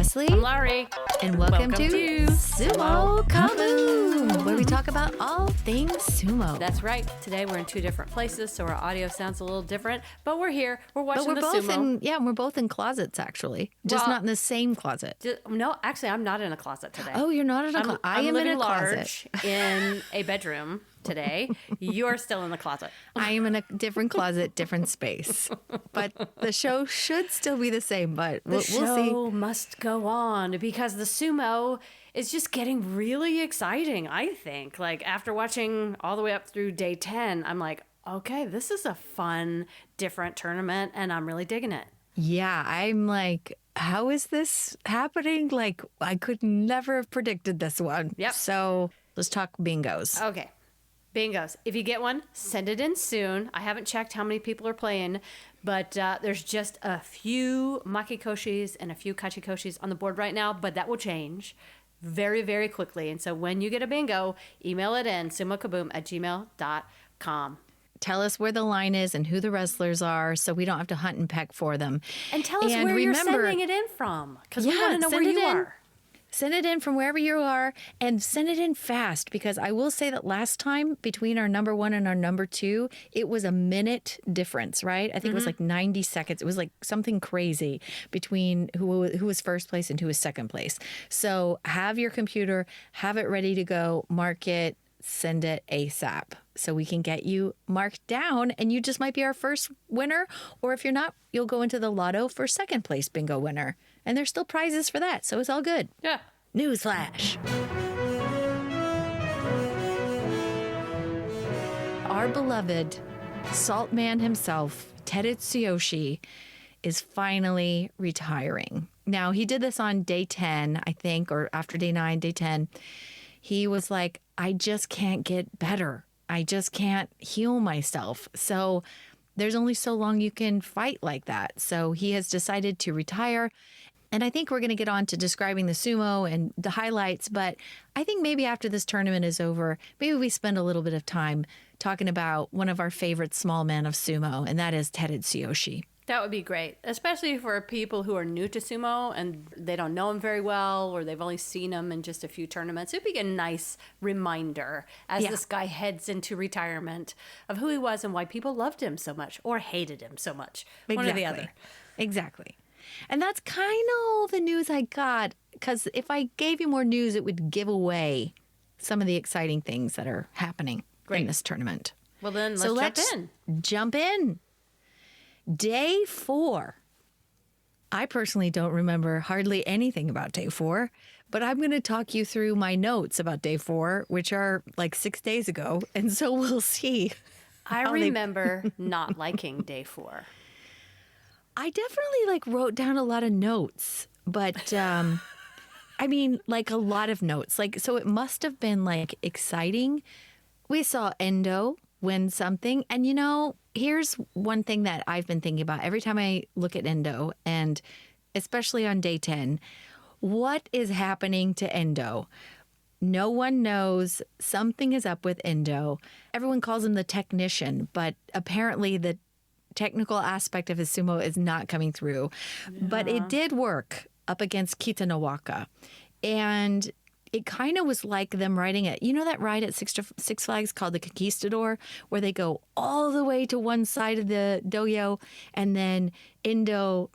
Leslie. I'm Laurie. And welcome to Sumo Kaboom, where we talk about all things sumo. That's right. Today we're in two different places, so our audio sounds a little different, but we're here. We're watching the sumo. We're both in closets, actually. Just not in the same closet. No, actually, I'm not in a closet today. Oh, you're not in a closet. I am in a large closet. in a bedroom today. You're still in the closet. I am in a different closet, different space. But the show should still be the same, but we'll see. The show must go on because the sumo is just getting really exciting, I think. Like, after watching all the way up through day 10, I'm like, okay, this is a fun, different tournament, and I'm really digging it. Yeah, I'm like, how is this happening? Like, I could never have predicted this one. Yep. So let's talk bingos. Okay. Bingos. If you get one, send it in soon. I haven't checked how many people are playing, but there's just a few makikoshis and a few kachikoshis on the board right now, but that will change very, very quickly. And so when you get a bingo, email it in, sumokaboom@gmail.com. Tell us where the line is and who the wrestlers are so we don't have to hunt and peck for them. And tell us where you're sending it in from, because we want to know where you are. Send it in from wherever you are and send it in fast, because I will say that last time between our number one and our number two, it was a minute difference, right? I think it was like 90 seconds. It was like something crazy between who was first place and who was second place. So have your computer, have it ready to go, mark it, send it ASAP so we can get you marked down, and you just might be our first winner. Or if you're not, you'll go into the lotto for second place bingo winner. And there's still prizes for that, so it's all good. Yeah. Newsflash. Our beloved Salt Man himself, Ted Tsuyoshi, is finally retiring. Now, he did this on day 10, I think, or after day 9, day 10. He was like, I just can't get better. I just can't heal myself. So there's only so long you can fight like that. So he has decided to retire. And I think we're going to get on to describing the sumo and the highlights. But I think maybe after this tournament is over, maybe we spend a little bit of time talking about one of our favorite small men of sumo, and that is Ted Tsuyoshi. That would be great, especially for people who are new to sumo and they don't know him very well, or they've only seen him in just a few tournaments. It'd be a nice reminder as this guy heads into retirement of who he was and why people loved him so much or hated him so much. Exactly. One or the other. Exactly. And that's kind of all the news I got, because if I gave you more news, it would give away some of the exciting things that are happening in this tournament. Well, then let's jump in. Day 4. I personally don't remember hardly anything about day 4, but I'm going to talk you through my notes about day 4, which are like 6 days ago. And so we'll see. I remember not liking day 4. I definitely wrote down a lot of notes, but I mean, a lot of notes. So it must have been exciting. We saw Endo win something. And here's one thing that I've been thinking about every time I look at Endo, and especially on day 10, what is happening to Endo? No one knows. Something is up with Endo. Everyone calls him the technician, but apparently the technical aspect of his sumo is not coming through. Yeah. But it did work up against Kitanowaka. And it kind of was like them riding it. You know that ride at Six Flags called the Conquistador, where they go all the way to one side of the doyo, and then Endo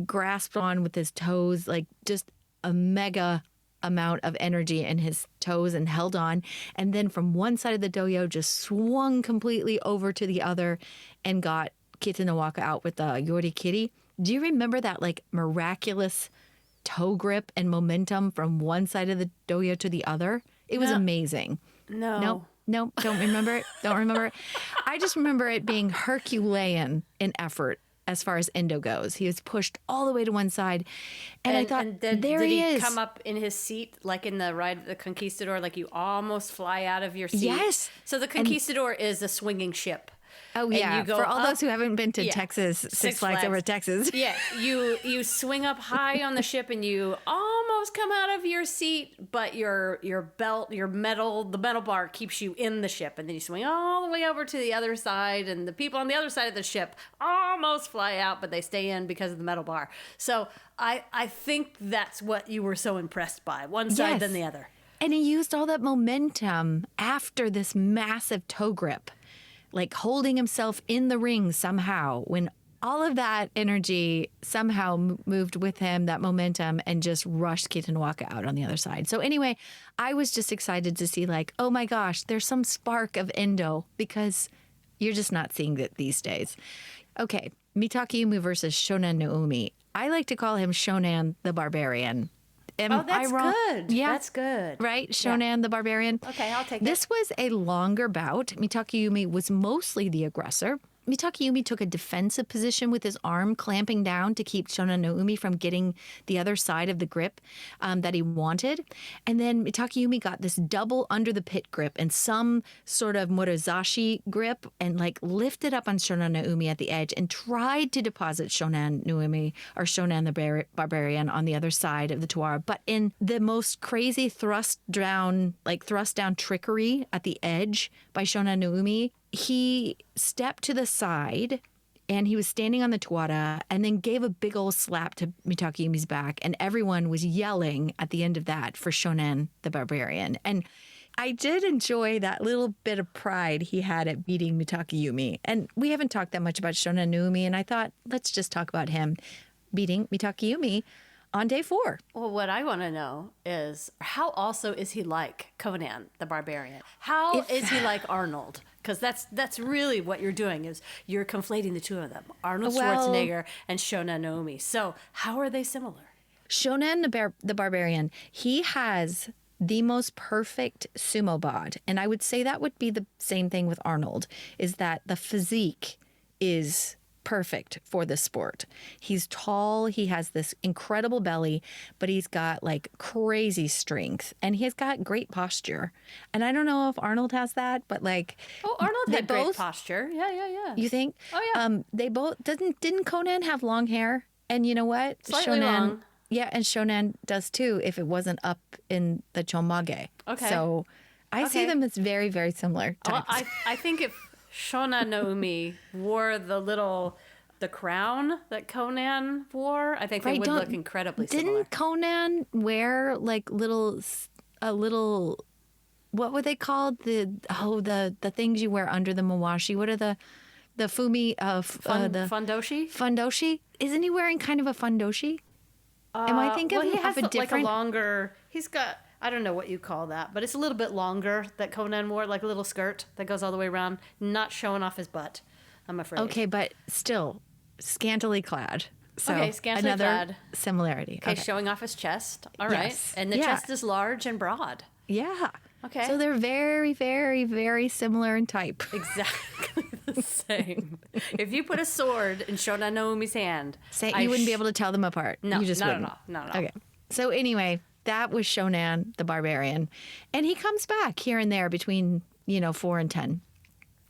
grasped on with his toes, just a mega amount of energy in his toes and held on. And then from one side of the doyo just swung completely over to the other and got Kitanowaka out with the Yori Kiri. Do you remember that miraculous toe grip and momentum from one side of the doyo to the other? It was amazing. No, don't remember it. Don't remember it. I just remember it being Herculean in effort as far as Endo goes. He was pushed all the way to one side, and I thought, there he is. Did he come up in his seat like in the ride of the Conquistador, like you almost fly out of your seat? Yes. So the Conquistador is a swinging ship. Oh, And yeah. you go For all up- those who haven't been to Yeah. Texas, Six Flags Over Texas. Yeah, you swing up high on the ship and you almost come out of your seat, but your belt, the metal bar keeps you in the ship, and then you swing all the way over to the other side, and the people on the other side of the ship almost fly out, but they stay in because of the metal bar. So I think that's what you were so impressed by, one side Yes. than the other. And he used all that momentum after this massive toe grip, like holding himself in the ring somehow, when all of that energy somehow moved with him, that momentum, and just rushed Kitanawaka out on the other side. So anyway, I was just excited to see like, oh my gosh, there's some spark of Endo, because you're just not seeing it these days. Okay, Mitake Yumi versus Shonan Naomi. I like to call him Shonan the Barbarian. Oh, that's good. Yeah. That's good. Right? Shonan the Barbarian. Okay, I'll take it. This was a longer bout. Mitake Yumi was mostly the aggressor. Mitake Yumi took a defensive position with his arm clamping down to keep Shonan Naomi from getting the other side of the grip that he wanted. And then Mitake Yumi got this double under the pit grip and some sort of morozashi grip and like lifted up on Shonan Naomi at the edge and tried to deposit Shonan Naomi or Shonan the Barbarian on the other side of the Tuara. But in the most crazy thrust down trickery at the edge by Shonan Naomi, he stepped to the side and he was standing on the Tuara and then gave a big old slap to Mitake Yumi's back. And everyone was yelling at the end of that for Shonan the Barbarian. And I did enjoy that little bit of pride he had at beating Mitake Yumi. And we haven't talked that much about Shonan Naomi, and I thought, let's just talk about him beating Mitake Yumi on day 4. Well, what I want to know is how also is he like Conan the Barbarian? How is he like Arnold? Because that's really what you're doing is you're conflating the two of them, Arnold Schwarzenegger and Shonan Naomi. So how are they similar? Shonan the Barbarian, he has the most perfect sumo bod. And I would say that would be the same thing with Arnold, is that the physique is perfect for this sport. He's tall, he has this incredible belly, but he's got like crazy strength and he's got great posture. And I don't know if Arnold has that, but like Arnold they had both, great posture. Yeah. You think? Oh, yeah. They both didn't Conan have long hair? And you know what? Slightly long. Yeah, and Shonan does too if it wasn't up in the chomage. Okay. So I see them as very, very similar Well, types. I think if Shonan Naomi wore the crown that Conan wore, I think they would look incredibly similar. Didn't Conan wear like a little, what were they called? The things you wear under the mawashi. What are the fumi of the fundoshi? Fundoshi? Isn't he wearing kind of a fundoshi? Am I thinking he has of a different? like a longer. He's got, I don't know what you call that, but it's a little bit longer that Conan wore, like a little skirt that goes all the way around, not showing off his butt. I'm afraid. Okay, but still scantily clad. So Okay, scantily another clad. similarity. Okay, showing off his chest. All right, Yes. and the Yeah. chest is large and broad. Yeah. Okay. So they're very, very, very similar in type. Exactly the same. If you put a sword in Shonan Naomi's hand, You wouldn't be able to tell them apart. No, you just not wouldn't. at all. Not at all. Okay. So anyway, that was Shonan the Barbarian. And he comes back here and there between, 4 and 10.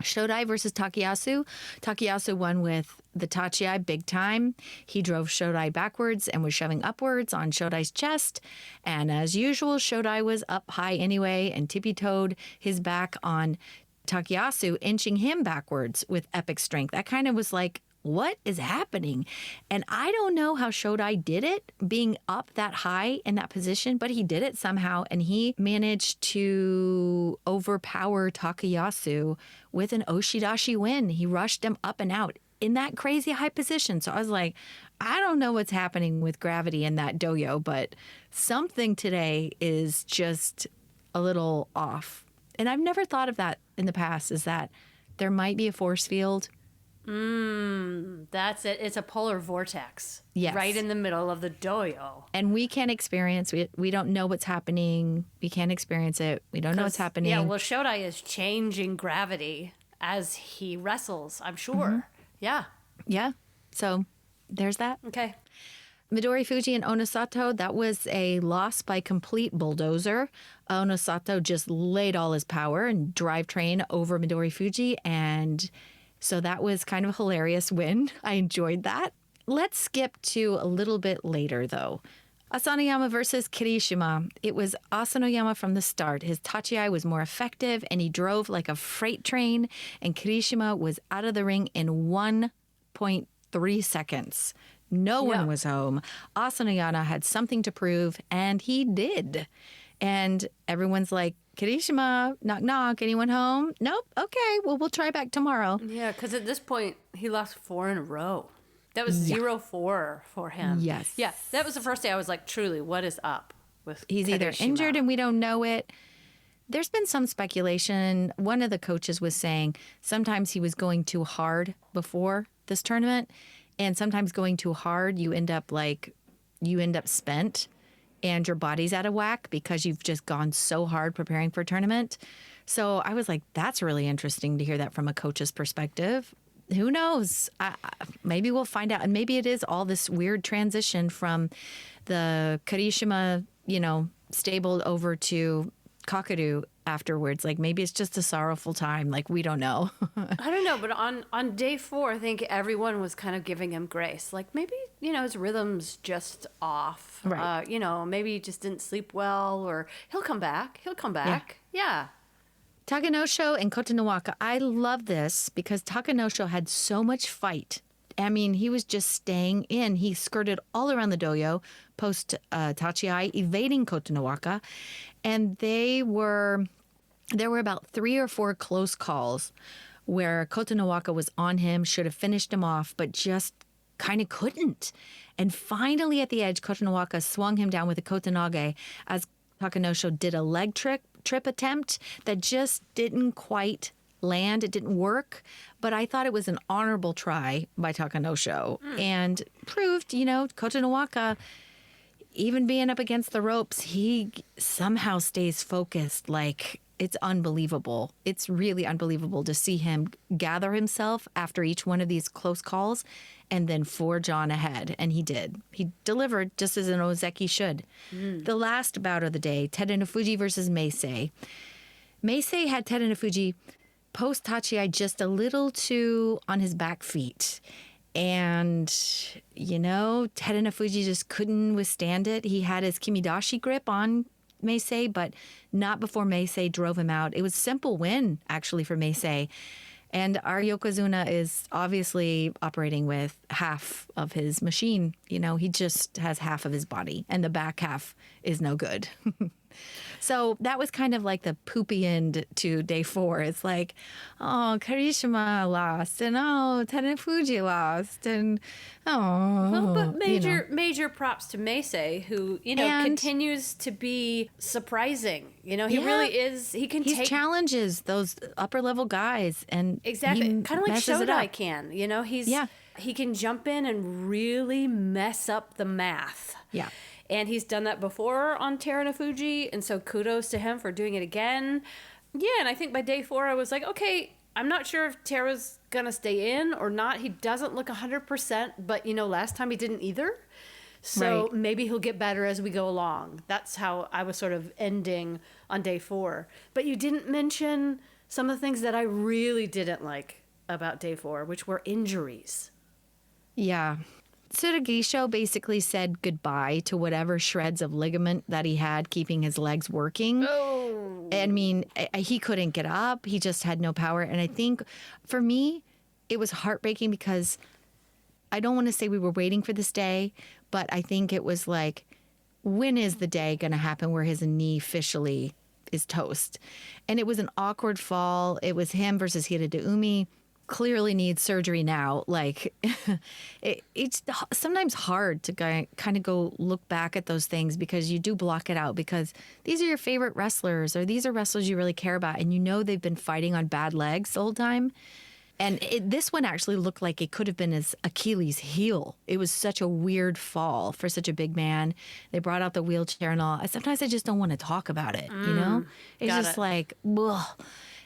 Shodai versus Takayasu. Takayasu won with the Tachiai big time. He drove Shodai backwards and was shoving upwards on Shodai's chest. And as usual, Shodai was up high anyway and tippy-toed his back on Takayasu, inching him backwards with epic strength. That kind of was like, what is happening? And I don't know how Shodai did it, being up that high in that position, but he did it somehow. And he managed to overpower Takayasu with an Oshidashi win. He rushed him up and out in that crazy high position. So I was like, I don't know what's happening with gravity in that doyo, but something today is just a little off. And I've never thought of that in the past, is that there might be a force field. That's it. It's a polar vortex. Yes. Right in the middle of the doyo. And we can't experience, we don't know what's happening. We can't experience it. We don't know what's happening. Yeah, well, Shodai is changing gravity as he wrestles, I'm sure. Mm-hmm. Yeah. Yeah. So there's that. Okay. Midori Fuji and Onosato, that was a loss by complete bulldozer. Onosato just laid all his power and drivetrain over Midori Fuji, and So that was kind of a hilarious win. I enjoyed that. Let's skip to a little bit later, though. Asanoyama versus Kirishima. It was Asanoyama from the start. His tachiai was more effective, and he drove like a freight train, and Kirishima was out of the ring in 1.3 seconds. No one was home. Asanoyama had something to prove, and he did. And everyone's like, Kirishima, knock, knock, anyone home? Nope. Okay, well, we'll try back tomorrow. Yeah, because at this point, he lost 4 in a row. That was 0-4 for him. Yes. Yeah, that was the first day I was like, truly, what is up with He's either Kirishima? injured and we don't know it. There's been some speculation. One of the coaches was saying sometimes he was going too hard before this tournament, and sometimes going too hard, you end up spent and your body's out of whack because you've just gone so hard preparing for a tournament. So I was like, that's really interesting to hear that from a coach's perspective. Who knows? Maybe we'll find out. And maybe it is all this weird transition from the Kirishima, stable over to Kakaru afterwards. Like maybe it's just a sorrowful time. Like we don't know. I don't know, but on day 4, I think everyone was kind of giving him grace. Like maybe, his rhythm's just off. Right. Maybe he just didn't sleep well, or he'll come back. Yeah. Takanosho and Kotonowaka. I love this because Takanosho had so much fight. I mean, he was just staying in. He skirted all around the doyo post tachiai, evading Kotonowaka. And there were about 3 or 4 close calls where Kotonowaka was on him, should have finished him off, but just kind of couldn't. And finally at the edge, Kotonowaka swung him down with a kotonage as Takanosho did a leg trip attempt that just didn't quite land. It didn't work, but I thought it was an honorable try by Takanosho and proved, Kotonowaka, even being up against the ropes, he somehow stays focused. Like, it's unbelievable. It's really unbelievable to see him gather himself after each one of these close calls and then forge on ahead. And he did. He delivered just as an Ozeki should. The last bout of the day, Terunofuji versus Meisei. Meisei had Terunofuji post tachiai just a little too on his back feet. And, Terunofuji just couldn't withstand it. He had his Kimidashi grip on Meisei, but not before Meisei drove him out. It was a simple win, actually, for Meisei. And our Yokozuna is obviously operating with half of his machine. He just has half of his body, and the back half is no good. So that was kind of like the poopy end to day 4. It's like, oh, Kirishima lost, and oh, Terunofuji lost, and oh. Well, but major props to Meisei, who continues to be surprising. He really is. He challenges those upper level guys, and exactly kind of like Shodai can. He can jump in and really mess up the math. Yeah. And he's done that before on Terunofuji, and so kudos to him for doing it again. Yeah, and I think by day 4, I was like, okay, I'm not sure if Teru's going to stay in or not. He doesn't look 100%, but, last time he didn't either. So maybe he'll get better as we go along. That's how I was sort of ending on day 4. But you didn't mention some of the things that I really didn't like about day 4, which were injuries. Yeah. Tsurugisho basically said goodbye to whatever shreds of ligament that he had keeping his legs working. Oh. I mean, he couldn't get up. He just had no power. And I think for me, it was heartbreaking because I don't want to say we were waiting for this day, but I think it was like, when is the day going to happen where his knee officially is toast? And it was an awkward fall. It was him versus Hirata Umi. Clearly needs surgery now. Like, it's sometimes hard to kind of go look back at those things because you do block it out because these are your favorite wrestlers or these are wrestlers you really care about and they've been fighting on bad legs the whole time. And this one actually looked like it could have been his Achilles heel. It was such a weird fall for such a big man. They brought out the wheelchair and all. Sometimes I just don't want to talk about it, It's just like, ugh.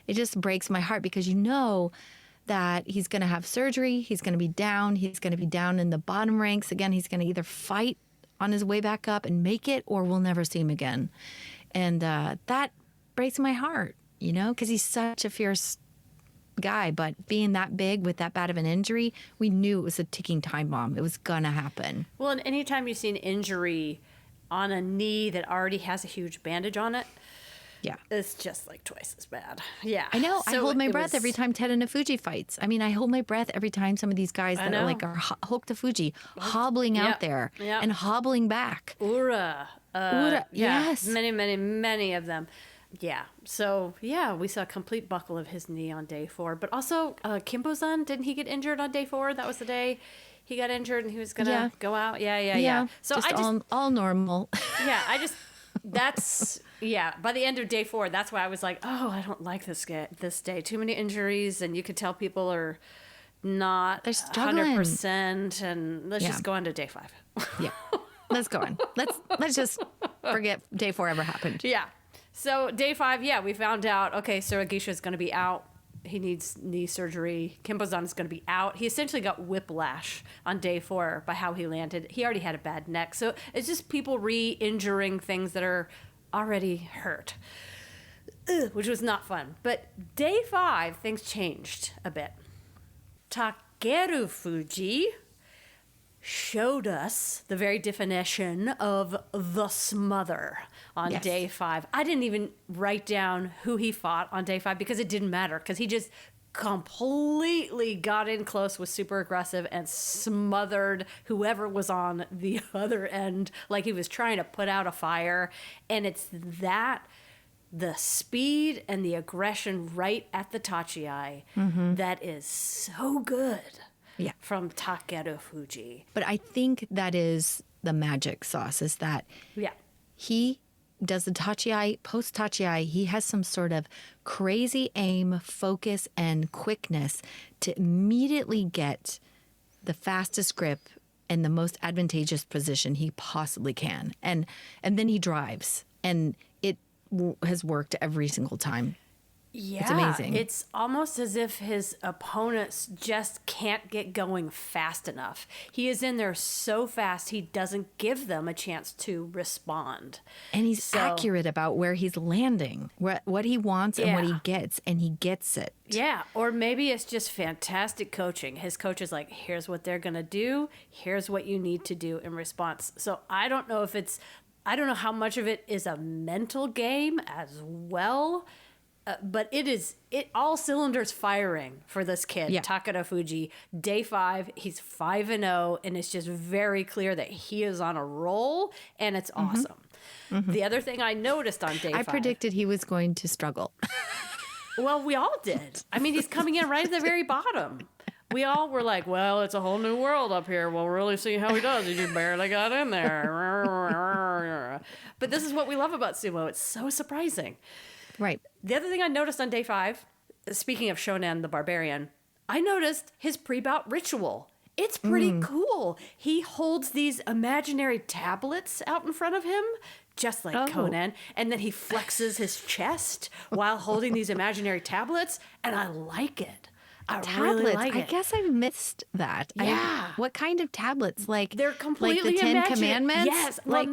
It just breaks my heart because that he's going to have surgery. He's going to be down. He's going to be down in the bottom ranks. Again, he's going to either fight on his way back up and make it, or we'll never see him again. And that breaks my heart, because he's such a fierce guy, but being that big with that bad of an injury, we knew it was a ticking time bomb. It was gonna happen. Well, and anytime you see an injury on a knee that already has a huge bandage on it, Yeah. it's just like twice as bad. Yeah. I know. I So hold my it breath was- every time Ted and Fuji fights. I mean, I hold my breath every time some of these guys that are like are Hulk to Fuji hobbling Yep. out there Yep. and hobbling back. Ura. Ura, Yeah, yes. Many, many, many of them. Yeah. So, yeah, we saw a complete buckle of his knee on day 4. But also, Kimbo-san, didn't he get injured on day 4? That was the day he got injured and he was going to Yeah. go out. Yeah. So just all normal. That's, by the end of day 4, that's why I was like, oh, I don't like this day. Too many injuries, and you could tell people are not They're struggling. 100%, and let's Yeah. just go on to day 5. Yeah. Let's go on. Let's just forget day 4 ever happened. Yeah. So day 5, we found out, okay, Suragisha is going to be out. He needs knee surgery. Kimbo-san is going to be out. He essentially got whiplash on day 4 by how he landed. He already had a bad neck. So it's just people re-injuring things that are already hurt, which was not fun. But day 5, things changed a bit. Takeru Fuji showed us the very definition of the smother on Yes. day 5. I didn't even write down who he fought on day 5 because it didn't matter, because he just completely got in close, was super aggressive, and smothered whoever was on the other end like he was trying to put out a fire. And it's that, the speed and the aggression right at the Tachiai, that is so good. Yeah. From Takeru Fuji. But I think that is the magic sauce, is that Yeah. he does the Tachiai, post Tachiai, he has some sort of crazy aim, focus, and quickness to immediately get the fastest grip and the most advantageous position he possibly can. And then he drives, and it has worked every single time. Yeah, It's amazing. It's almost as if his opponents just can't get going fast enough. He is in there so fast, he doesn't give them a chance to respond. And he's accurate about where he's landing, what he wants and what he Yeah. gets, and he gets it. Yeah, or maybe it's just fantastic coaching. His coach is like, here's what they're going to do. Here's what you need to do in response. So I don't know how much of it is a mental game as well. But it all cylinders firing for this kid, Yeah. Takeru Fuji. Day 5, he's 5-0, and it's just very clear that he is on a roll, and it's awesome. The other thing I noticed on day 5. I predicted he was going to struggle. Well, we all did. I mean, he's coming in right at the very bottom. We all were like, well, it's a whole new world up here. We'll really see how he does. He just barely got in there. But this is what we love about sumo. It's so surprising. Right. The other thing I noticed on day 5, speaking of Shonen the Barbarian, I noticed his pre-bout ritual. It's pretty cool. He holds these imaginary tablets out in front of him, just like Conan, and then he flexes his chest while holding these imaginary tablets, and I like it. I really Tablets. like it. I guess I missed that. Yeah. What kind of tablets? Like They're completely like the Ten imagine- Commandments? Yes. Like,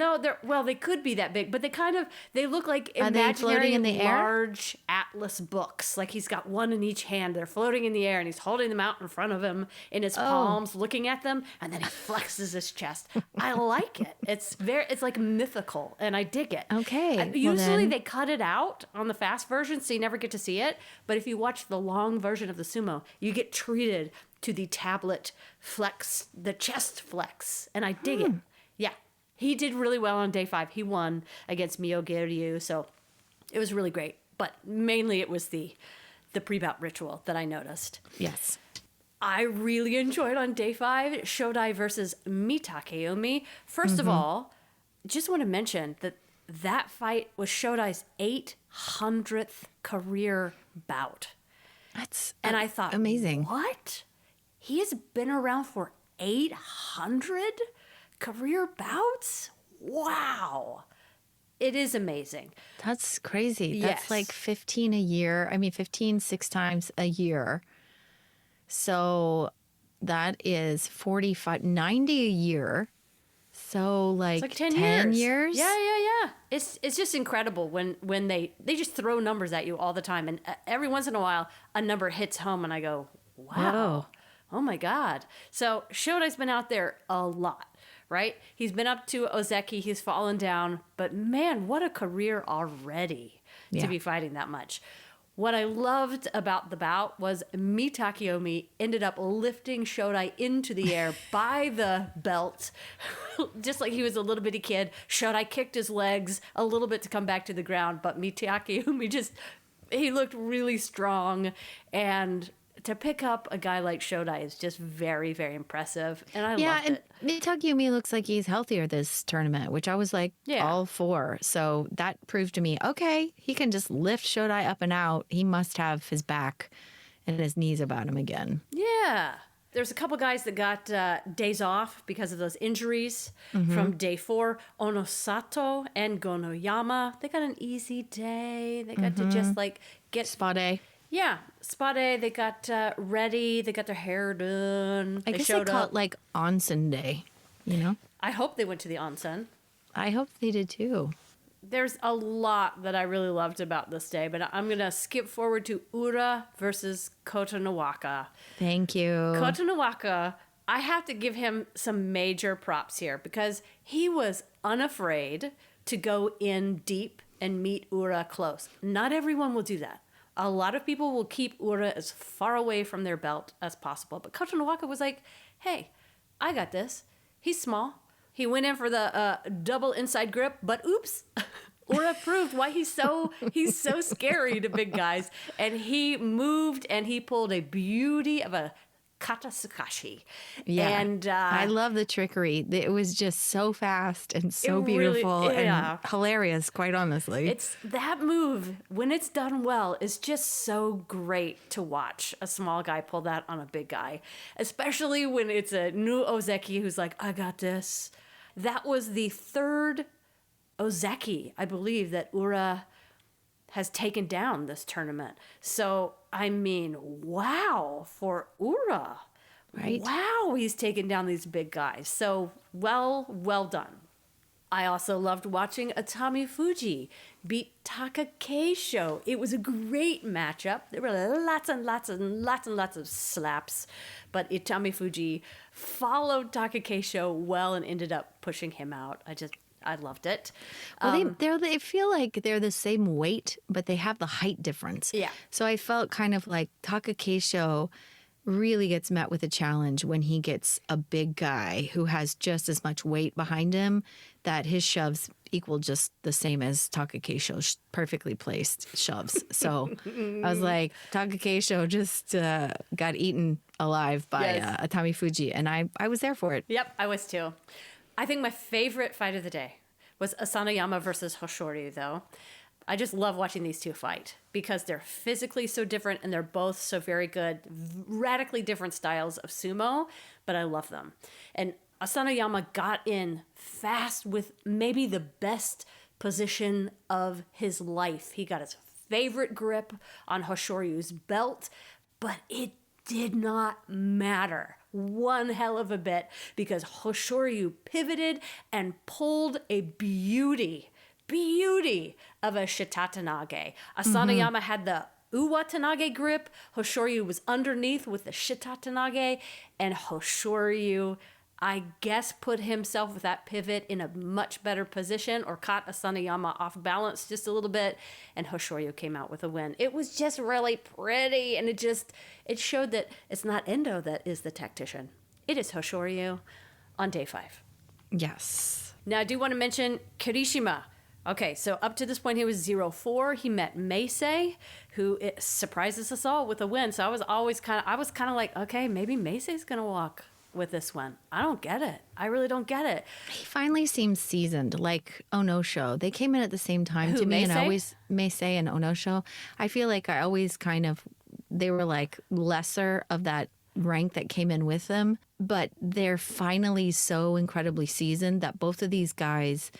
They could be that big, but they look like Are they floating imaginary in the air? large atlas books. Like he's got one in each hand. They're floating in the air, and he's holding them out in front of him in his palms, looking at them, and then he flexes his chest. I like it. It's like mythical, and I dig it. Okay, well Usually then- they cut it out on the fast version, so you never get to see it. But if you watch the long version of the sumo, you get treated to the tablet flex, the chest flex, and I dig it. Yeah, he did really well on day 5. He won against Miyogiryu, so it was really great. But mainly it was the pre-bout ritual that I noticed. yes. I really enjoyed on day 5 Shodai versus Mitakeumi. First of all, just want to mention that fight was Shodai's 800th career bout. That's And I thought, amazing. What? He has been around for 800 career bouts? Wow. It is amazing. That's crazy. Yes. That's like 15 a year. I mean, 15 6 times a year. So that is 45, 90 a year. So It's like, like 10 10 years. years? Yeah. It's just incredible when they just throw numbers at you all the time. And every once in a while, a number hits home and I go, wow. Whoa. Oh my God. So Shodai's been out there a lot, right? He's been up to Ozeki. He's fallen down. But man, what a career already to Yeah. be fighting that much. What I loved about the bout was Mitakeyomi ended up lifting Shodai into the air by the belt, just like he was a little bitty kid. Shodai kicked his legs a little bit to come back to the ground, but Mitakeyomi he looked really strong. And to pick up a guy like Shodai is just very, very impressive. And I loved it. Takumi looks like he's healthier this tournament, which I was like Yeah. all for. So that proved to me, okay, he can just lift Shodai up and out. He must have his back and his knees about him again. Yeah. There's a couple guys that got days off because of those injuries from day 4. Onosato and Gonoyama, they got an easy day. They got to just like get... Spa day. Yeah, spa day. They got ready. They got their hair done. I guess they call it like onsen day, you know? I hope they went to the onsen. I hope they did too. There's a lot that I really loved about this day, but I'm going to skip forward to Ura versus Kotonowaka. Thank you. Kotonowaka, I have to give him some major props here because he was unafraid to go in deep and meet Ura close. Not everyone will do that. A lot of people will keep Ura as far away from their belt as possible. But Kotonowaka was like, hey, I got this. He's small. He went in for the double inside grip, but oops. Ura proved why he's so scary to big guys. And he moved and he pulled a beauty of a Katasukashi. Yeah. And I love the trickery. It was just so fast and so It really- beautiful yeah. and hilarious, quite honestly. It's that move, when it's done well, is just so great to watch a small guy pull that on a big guy. Especially when it's a new Ozeki who's like, I got this. That was the third Ozeki, I believe, that Ura has taken down this tournament. So, I mean, wow for Ura. Right. Wow, he's taken down these big guys. So, well done. I also loved watching Atami Fuji beat Taka Keisho. It was a great matchup. There were lots of slaps, but Atami Fuji followed Taka Keisho well and ended up pushing him out. I loved it. Well, they feel like they're the same weight, but they have the height difference. Yeah. So I felt kind of like Taka Keisho really gets met with a challenge when he gets a big guy who has just as much weight behind him, that his shoves equal just the same as Taka Keisho's perfectly placed shoves. So I was like, Taka Keisho just got eaten alive by Atami Fuji, and I was there for it. Yep, I was too. I think my favorite fight of the day was Asanoyama versus Hoshoryu, though. I just love watching these two fight because they're physically so different and they're both so very good, radically different styles of sumo, but I love them. And Asanoyama got in fast with maybe the best position of his life. He got his favorite grip on Hoshoryu's belt, but it did not matter one hell of a bit because Hoshoryu pivoted and pulled a beauty of a shitatanage. Asanoyama had the uwatanage grip. Hoshoryu was underneath with the shitatanage, and Hoshoryu, I guess, put himself with that pivot in a much better position or caught Asanoyama off balance just a little bit, and Hoshoryu came out with a win. It was just really pretty, and it showed that it's not Endo that is the tactician. It is Hoshoryu on day 5. Yes. Now, I do want to mention Kirishima. Okay, so up to this point, he was 0-4. He met Meisei, who surprises us all with a win. So I was kind of like, okay, maybe Meisei's going to walk with this one. I don't get it. I really don't get it. He finally seems seasoned, like Onosho. They came in at the same time to me, and Meisei and Onosho. I feel like they were like lesser of that rank that came in with them, but they're finally so incredibly seasoned that both of these guys,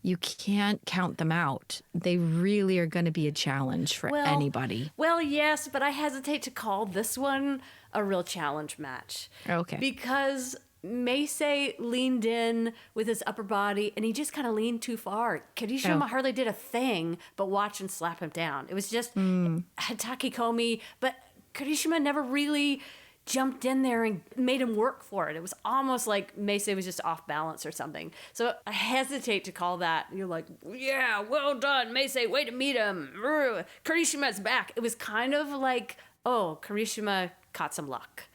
you can't count them out. They really are going to be a challenge for anybody. Well, yes, but I hesitate to call this one a real challenge match. Okay. Because Meisei leaned in with his upper body, and he just kind of leaned too far. Kirishima hardly did a thing but watch and slap him down. It was just Takikomi, but Kirishima never really jumped in there and made him work for it. It was almost like Meisei was just off balance or something. So I hesitate to call that. You're like, yeah, well done, Meisei, way to meet him. Kirishima's back. It was kind of like, oh, Kirishima caught some luck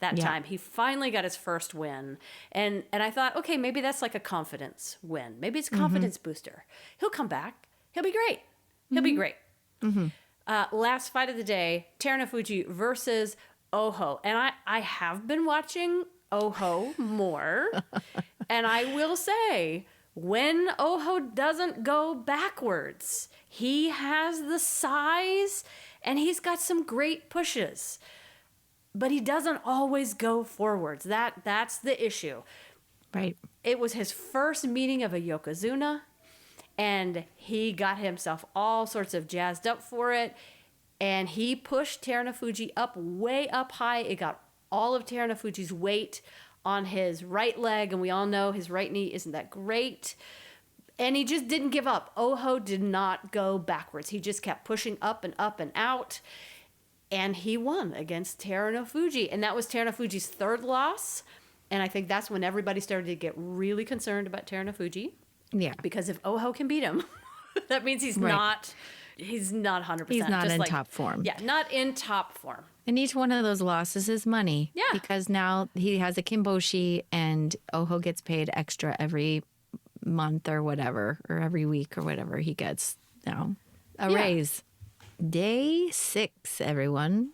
that time. He finally got his first win. And I thought, okay, maybe that's like a confidence win. Maybe it's a confidence booster. He'll come back. He'll be great. He'll be great. Last fight of the day, Terunofuji versus Oho. And I have been watching Oho more. And I will say, when Oho doesn't go backwards, he has the size and he's got some great pushes. But he doesn't always go forwards. That's the issue. Right. It was his first meeting of a Yokozuna, and he got himself all sorts of jazzed up for it. And he pushed Terunofuji up way up high. It got all of Terunofuji's weight on his right leg, and we all know his right knee isn't that great. And he just didn't give up. Oho did not go backwards. He just kept pushing up and out. And he won against Terunofuji. And that was Terunofuji's third loss. And I think that's when everybody started to get really concerned about Terunofuji. Yeah. Because if Oho can beat him, that means he's not 100%. He's not just in top form. Yeah, not in top form. And each one of those losses is money. Yeah. Because now he has a Kimboshi and Oho gets paid extra every month or whatever, or every week or whatever he gets now. A raise. Day 6, everyone.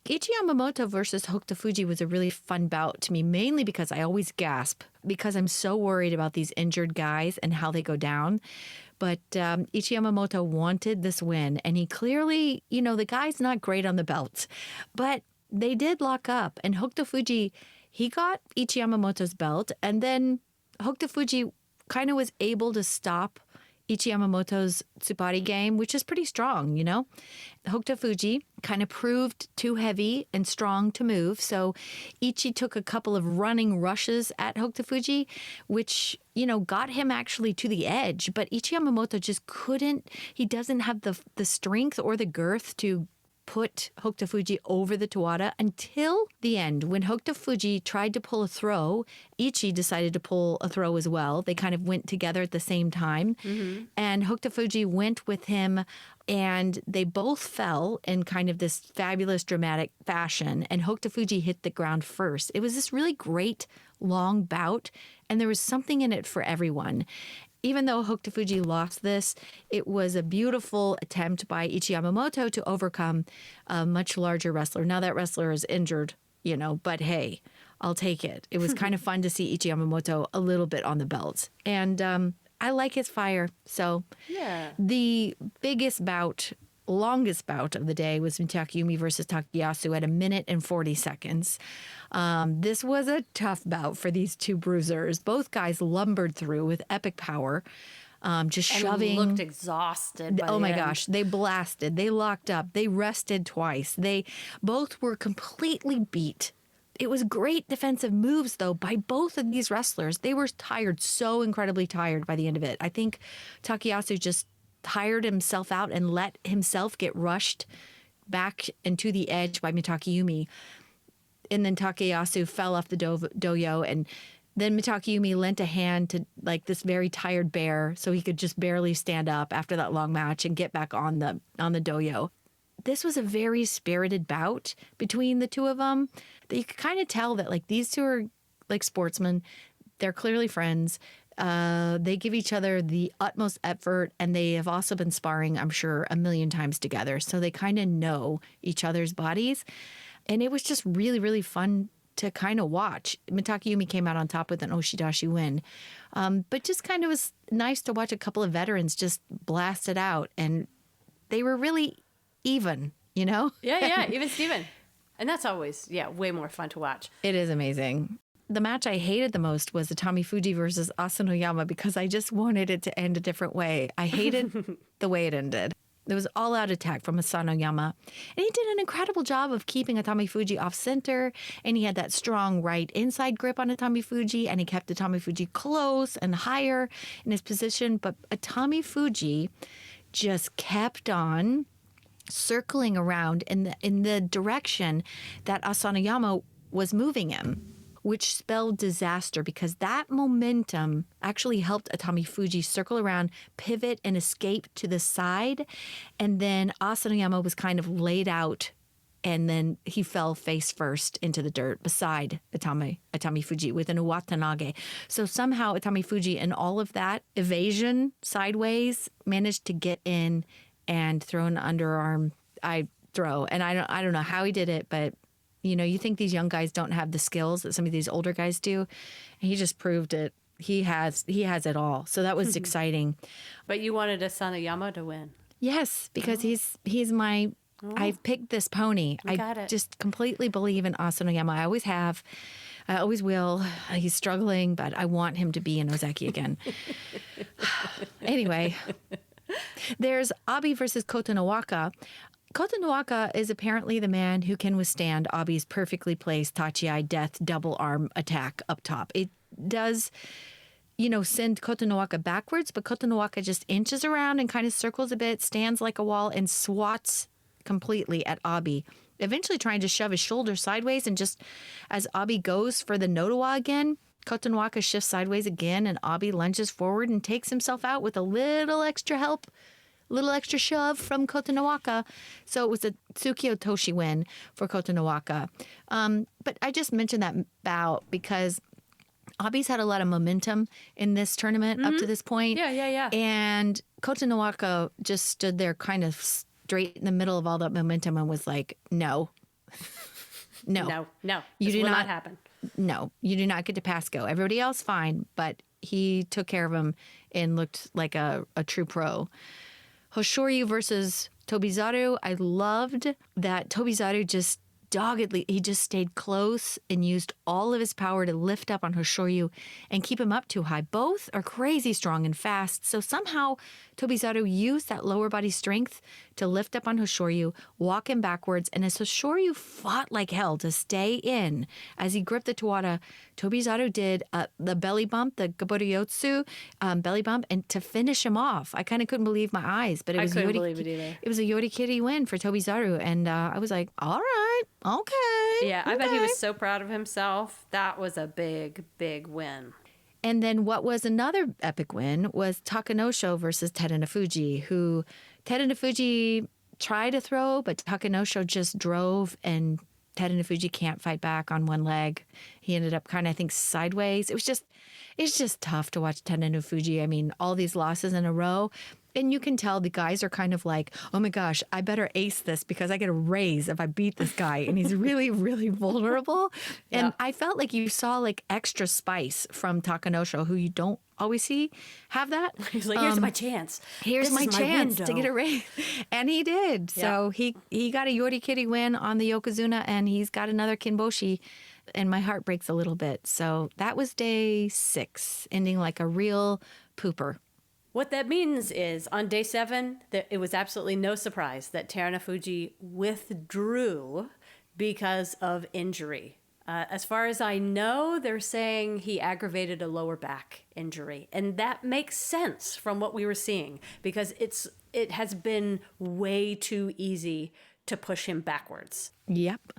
Ichi Yamamoto versus Hokutofuji was a really fun bout to me, mainly because I always gasp because I'm so worried about these injured guys and how they go down. But Ichi Yamamoto wanted this win, and he clearly, the guy's not great on the belt. But they did lock up, and Hokutofuji, he got Ichi Yamamoto's belt, and then Hokutofuji kind of was able to stop Ichi Yamamoto's Tsubari game, which is pretty strong, Hokutofuji kind of proved too heavy and strong to move. So Ichi took a couple of running rushes at Hokutofuji, which, got him actually to the edge. But Ichi Yamamoto just couldn't, he doesn't have the strength or the girth to put Hokutofuji over the Tawada until the end. When Hokutofuji tried to pull a throw, Ichi decided to pull a throw as well. They kind of went together at the same time. And Hokutofuji went with him, and they both fell in kind of this fabulous dramatic fashion. And Hokutofuji hit the ground first. It was this really great long bout, and there was something in it for everyone. Even though Hokutofuji lost this, it was a beautiful attempt by Ichi Yamamoto to overcome a much larger wrestler. Now that wrestler is injured, but hey, I'll take it. It was kind of fun to see Ichi Yamamoto a little bit on the belt. And I like his fire. So the biggest bout, longest bout of the day was Takayumi versus Takayasu at 1 minute and 40 seconds. This was a tough bout for these two bruisers. Both guys lumbered through with epic power, just shoving. And looked exhausted. Oh my gosh. They blasted. They locked up. They rested twice. They both were completely beat. It was great defensive moves, though, by both of these wrestlers. They were tired, so incredibly tired by the end of it. I think Takayasu just tired himself out and let himself get rushed back into the edge by Takayumi. And then Takayasu fell off the doyo, and then Takayumi lent a hand to this very tired bear so he could just barely stand up after that long match and get back on the doyo. This was a very spirited bout between the two of them. That you could kind of tell that these two are sportsmen. They're clearly friends. They give each other the utmost effort, and they have also been sparring, I'm sure, 1,000,000 times together. So they kind of know each other's bodies. And it was just really, really fun to kind of watch. Takayumi came out on top with an Oshidashi win. But just kind of was nice to watch a couple of veterans just blast it out. And they were really even, Yeah, even Steven. And that's always, way more fun to watch. It is amazing. The match I hated the most was the Tomifuji versus Asanoyama because I just wanted it to end a different way. I hated the way it ended. There was all-out attack from Asanoyama. And he did an incredible job of keeping Atami Fuji off center. And he had that strong right inside grip on Atami Fuji. And he kept Atami Fuji close and higher in his position. But Atami Fuji just kept on circling around in the direction that Asanoyama was moving him, which spelled disaster because that momentum actually helped Atami Fuji circle around, pivot, and escape to the side. And then Asanoyama was kind of laid out, and then he fell face first into the dirt beside Atami Fuji with an Uwatanage. So somehow Atami Fuji, in all of that evasion sideways, managed to get in and throw an underarm throw. And I don't know how he did it, but you think these young guys don't have the skills that some of these older guys do. And he just proved it. He has it all. So that was exciting. But you wanted Asanoyama to win. Yes, because he's my. I've picked this pony. Got I it. just completely believe in Asanoyama. I always have. I always will. He's struggling, but I want him to be in Ozeki again. Anyway, there's Abi versus Kotonowaka. Kotonowaka is apparently the man who can withstand Abi's perfectly placed Tachiai death double arm attack up top. It does, send Kotonowaka backwards, but Kotonowaka just inches around and kind of circles a bit, stands like a wall, and swats completely at Abi, eventually trying to shove his shoulder sideways. And just as Abi goes for the Nodowa again, Kotonowaka shifts sideways again, and Abi lunges forward and takes himself out with a little extra help. Little extra shove from Kotonowaka. So it was a Tsukio Toshi win for Kotonowaka. But I just mentioned that bout because Abi's had a lot of momentum in this tournament up to this point. Yeah. And Kotonowaka just stood there kind of straight in the middle of all that momentum and was like, no. No. You do not happen. No, you do not get to pass go. Everybody else, fine. But he took care of him and looked like a true pro. Hoshoryu versus Tobizaru. I loved that Tobizaru just doggedly, he just stayed close and used all of his power to lift up on Hoshoryu and keep him up too high. Both are crazy strong and fast. So somehow Tobizaru used that lower body strength to lift up on Hoshoryu, walk him backwards. And as Hoshoryu fought like hell to stay in, as he gripped the Tawada, Tobizaru did the belly bump, the Gaboryotsu belly bump, and to finish him off. I kind of couldn't believe my eyes, but I couldn't believe it either. It was a Yorikiri win for Tobizaru. And I was like, all right, okay. Yeah, I bet he was so proud of himself. That was a big, big win. And then what was another epic win was Takanosho versus Terunofuji, who Terunofuji tried to throw, but Takanosho just drove, and Terunofuji can't fight back on one leg. He ended up kind of, I think, sideways. It's just tough to watch Terunofuji. I mean, all these losses in a row. And you can tell the guys are kind of like, oh my gosh, I better ace this because I get a raise if I beat this guy. And he's really, really vulnerable. And I felt like you saw like extra spice from Takanosho, who you don't always see have that. He's like, here's my chance. Here's This my is chance to window. get a raise. And he did. So he got a Yorikiri win on the Yokozuna, and he's got another Kinboshi. And my heart breaks a little bit. So that was day 6, ending like a real pooper. What that means is on day 7, it was absolutely no surprise that Terunofuji withdrew because of injury. As far as I know, they're saying he aggravated a lower back injury. And that makes sense from what we were seeing because it has been way too easy to push him backwards. Yep.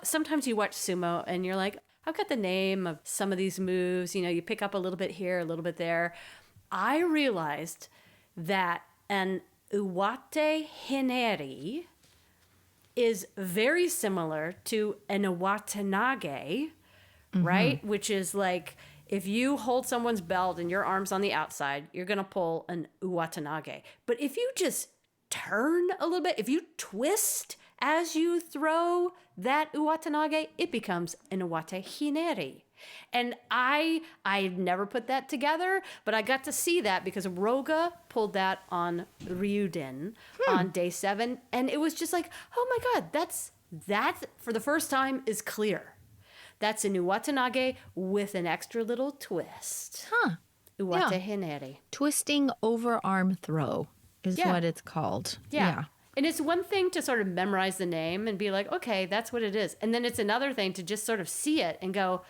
Sometimes you watch sumo and you're like, I've got the name of some of these moves. You pick up a little bit here, a little bit there. I realized that an uwate hineri is very similar to an uwatanage, right? Which is like if you hold someone's belt and your arm's on the outside, you're going to pull an uwatanage. But if you just turn a little bit, if you twist as you throw that uwatanage, it becomes an uwate hineri. And I never put that together, but I got to see that because Roga pulled that on Ryuden on day 7. And it was just like, oh my God, that for the first time is clear. That's an uwatanage with an extra little twist. Huh. Uwate hineri. Twisting overarm throw. is Yeah. what it's called. Yeah. And it's one thing to sort of memorize the name and be like, okay, that's what it is. And then it's another thing to just sort of see it and go,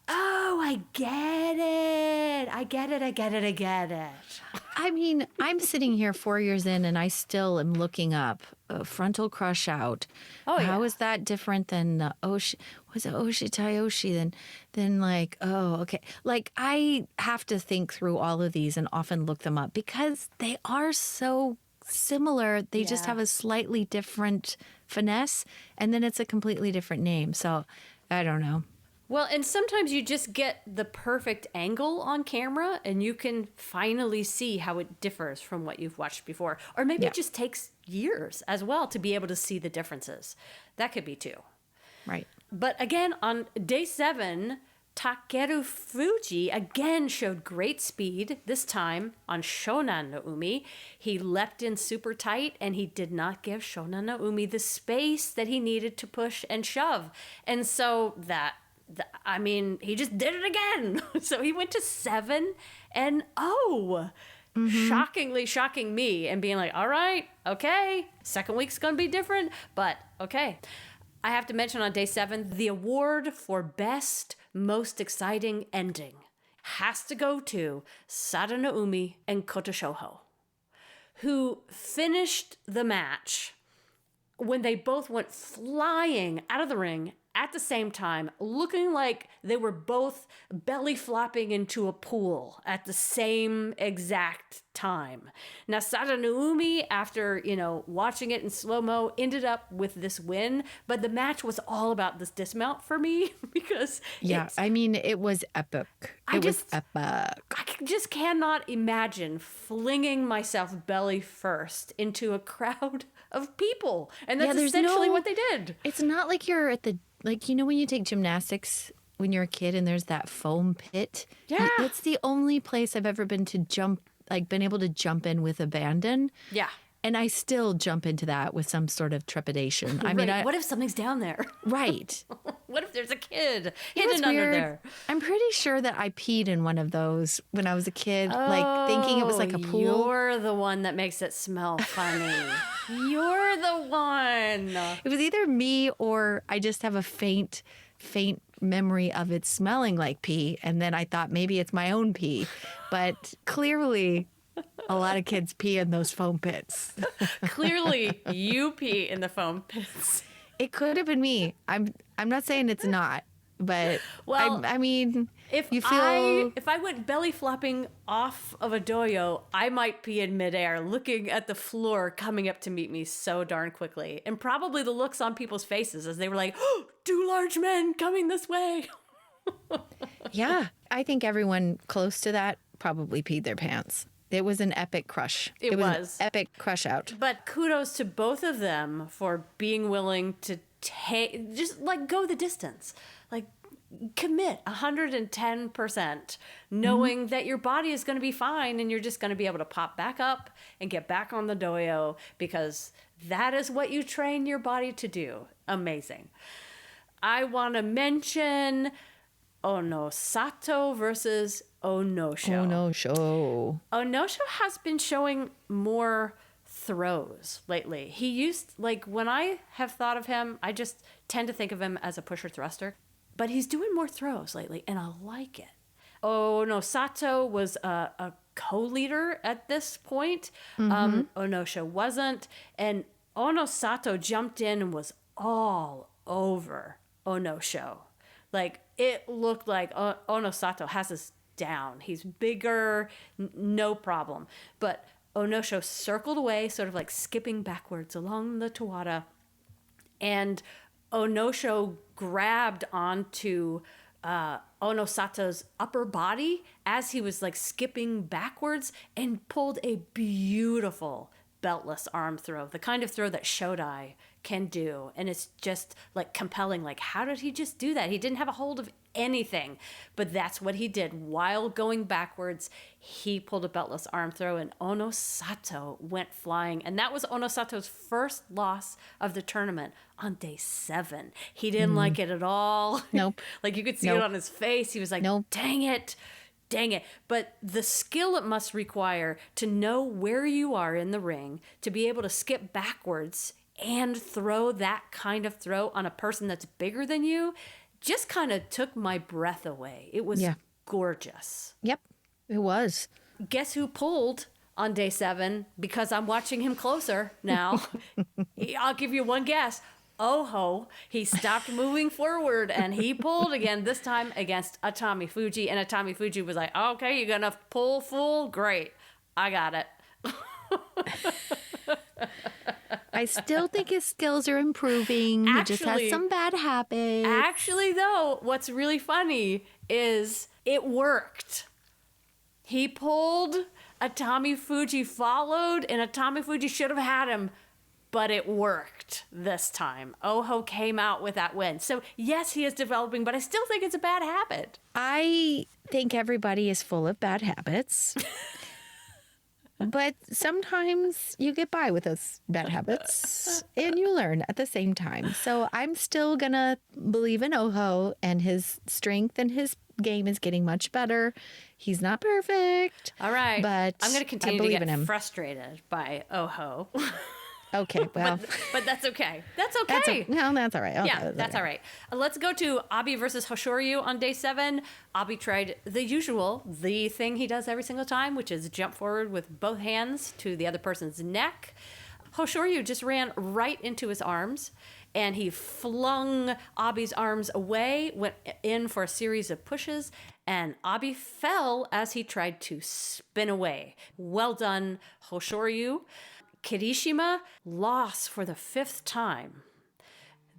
oh, I get it. I get it. I get it. I get it. I mean, I'm sitting here 4 years in and I still am looking up frontal crush out. Oh, yeah. How is that different than was it Oshitayoshi? Then like, oh, okay. Like I have to think through all of these and often look them up because they are so similar. They just Yeah. have a slightly different finesse and then it's a completely different name. So I don't know. Well, and sometimes you just get the perfect angle on camera and you can finally see how it differs from what you've watched before. Or maybe it just takes years as well to be able to see the differences. That could be too. Right. But again, on day 7, Takeru Fuji again showed great speed, this time on Shonan no Umi. He leapt in super tight and he did not give Shonan no Umi the space that he needed to push and shove. And so he just did it again. So he went to 7-0. Shockingly shocking me and being like, all right, okay, second week's going to be different, but okay. I have to mention on day 7, the award for best, most exciting ending has to go to Sada no Umi and Kota Shoho, who finished the match when they both went flying out of the ring at the same time, looking like they were both belly flopping into a pool at the same exact time. Now, Sada no Umi, after, watching it in slow-mo, ended up with this win, but the match was all about this dismount for me because it was epic. It was epic. I just cannot imagine flinging myself belly first into a crowd of people. And that's essentially what they did. It's not like you're at the, when you take gymnastics when you're a kid and there's that foam pit. Yeah. It's the only place I've ever been to been able to jump in with abandon. Yeah. And I still jump into that with some sort of trepidation. I mean, what if something's down there? Right. What if there's a kid You know what's hidden under weird? there? I'm pretty sure that I peed in one of those when I was a kid, thinking it was like a pool. You're the one that makes it smell funny. You're the one. It was either me or I just have a faint memory of it smelling like pee. And then I thought maybe it's my own pee. But clearly, a lot of kids pee in those foam pits. Clearly, you pee in the foam pits. It could have been me. I'm not saying it's not, but Well, I mean, if you feel I went belly flopping off of a doyo, I might be in midair, looking at the floor coming up to meet me so darn quickly, and probably the looks on people's faces as they were like, "Oh, 2 large men coming this way." Yeah, I think everyone close to that probably peed their pants. It was an epic crush. It was. An epic crush out. But kudos to both of them for being willing to go the distance. Like, commit 110%, knowing that your body is going to be fine and you're just going to be able to pop back up and get back on the doyo because that is what you train your body to do. Amazing. I want to mention Onosato versus Onosho. Onosho. Onosho has been showing more throws lately. He used, when I have thought of him, I just tend to think of him as a pusher thruster. But he's doing more throws lately, and I like it. Onosato was a co-leader at this point. Onosho wasn't. And Onosato jumped in and was all over Onosho. It looked like Onosato has this down. He's bigger, no problem. But Onosho circled away, sort of skipping backwards along the Tawada. And Onosho grabbed onto Onosato's upper body as he was skipping backwards and pulled a beautiful beltless arm throw, the kind of throw that Shodai can do. And it's just compelling. How did he just do that? He didn't have a hold of anything, but that's what he did. While going backwards, he pulled a beltless arm throw and Onosato went flying. And that was Onosato's first loss of the tournament on day 7. He didn't like it at all. Nope. You could see it on his face. He was like, nope. Dang it. dang it. But the skill it must require to know where you are in the ring, to be able to skip backwards and throw that kind of throw on a person that's bigger than you, just kind of took my breath away. It was gorgeous. Yep, it was. Guess who pulled on day 7? Because I'm watching him closer now. I'll give you one guess. Oh-ho, he stopped moving forward and he pulled again, this time against Atami Fuji. And Atami Fuji was like, okay, you're going to pull full? Great. I got it. I still think his skills are improving. He just has some bad habits. Actually, though, what's really funny is it worked. He pulled, Atami Fuji followed, and Atami Fuji should have had him. But it worked this time. Oho came out with that win. So, yes, he is developing, but I still think it's a bad habit. I think everybody is full of bad habits. But sometimes you get by with those bad habits and you learn at the same time. So I'm still going to believe in Oho, and his strength and his game is getting much better. He's not perfect. All right. But I'm going to continue to get frustrated by Oho. Okay, well. but that's okay. That's okay. That's all right. Okay, yeah, that's all right. Let's go to Abi versus Hoshoryu on day 7. Abi tried the thing he does every single time, which is jump forward with both hands to the other person's neck. Hoshoryu just ran right into his arms, and he flung Abi's arms away, went in for a series of pushes, and Abi fell as he tried to spin away. Well done, Hoshoryu. Kirishima lost for the 5th time,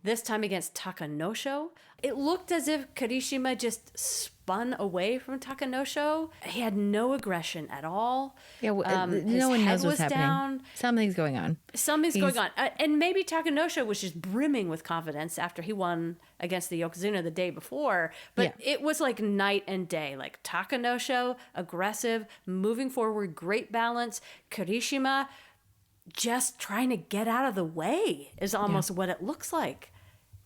this time against Takanosho. It looked as if Kirishima just spun away from Takanosho. He had no aggression at all. Yeah, no one knows what's happening. Down. Something's going on. Something's going on. And maybe Takanosho was just brimming with confidence after he won against the Yokozuna the day before. But it was like night and day. Like Takanosho, aggressive, moving forward, great balance. Kirishima just trying to get out of the way is almost what it looks like.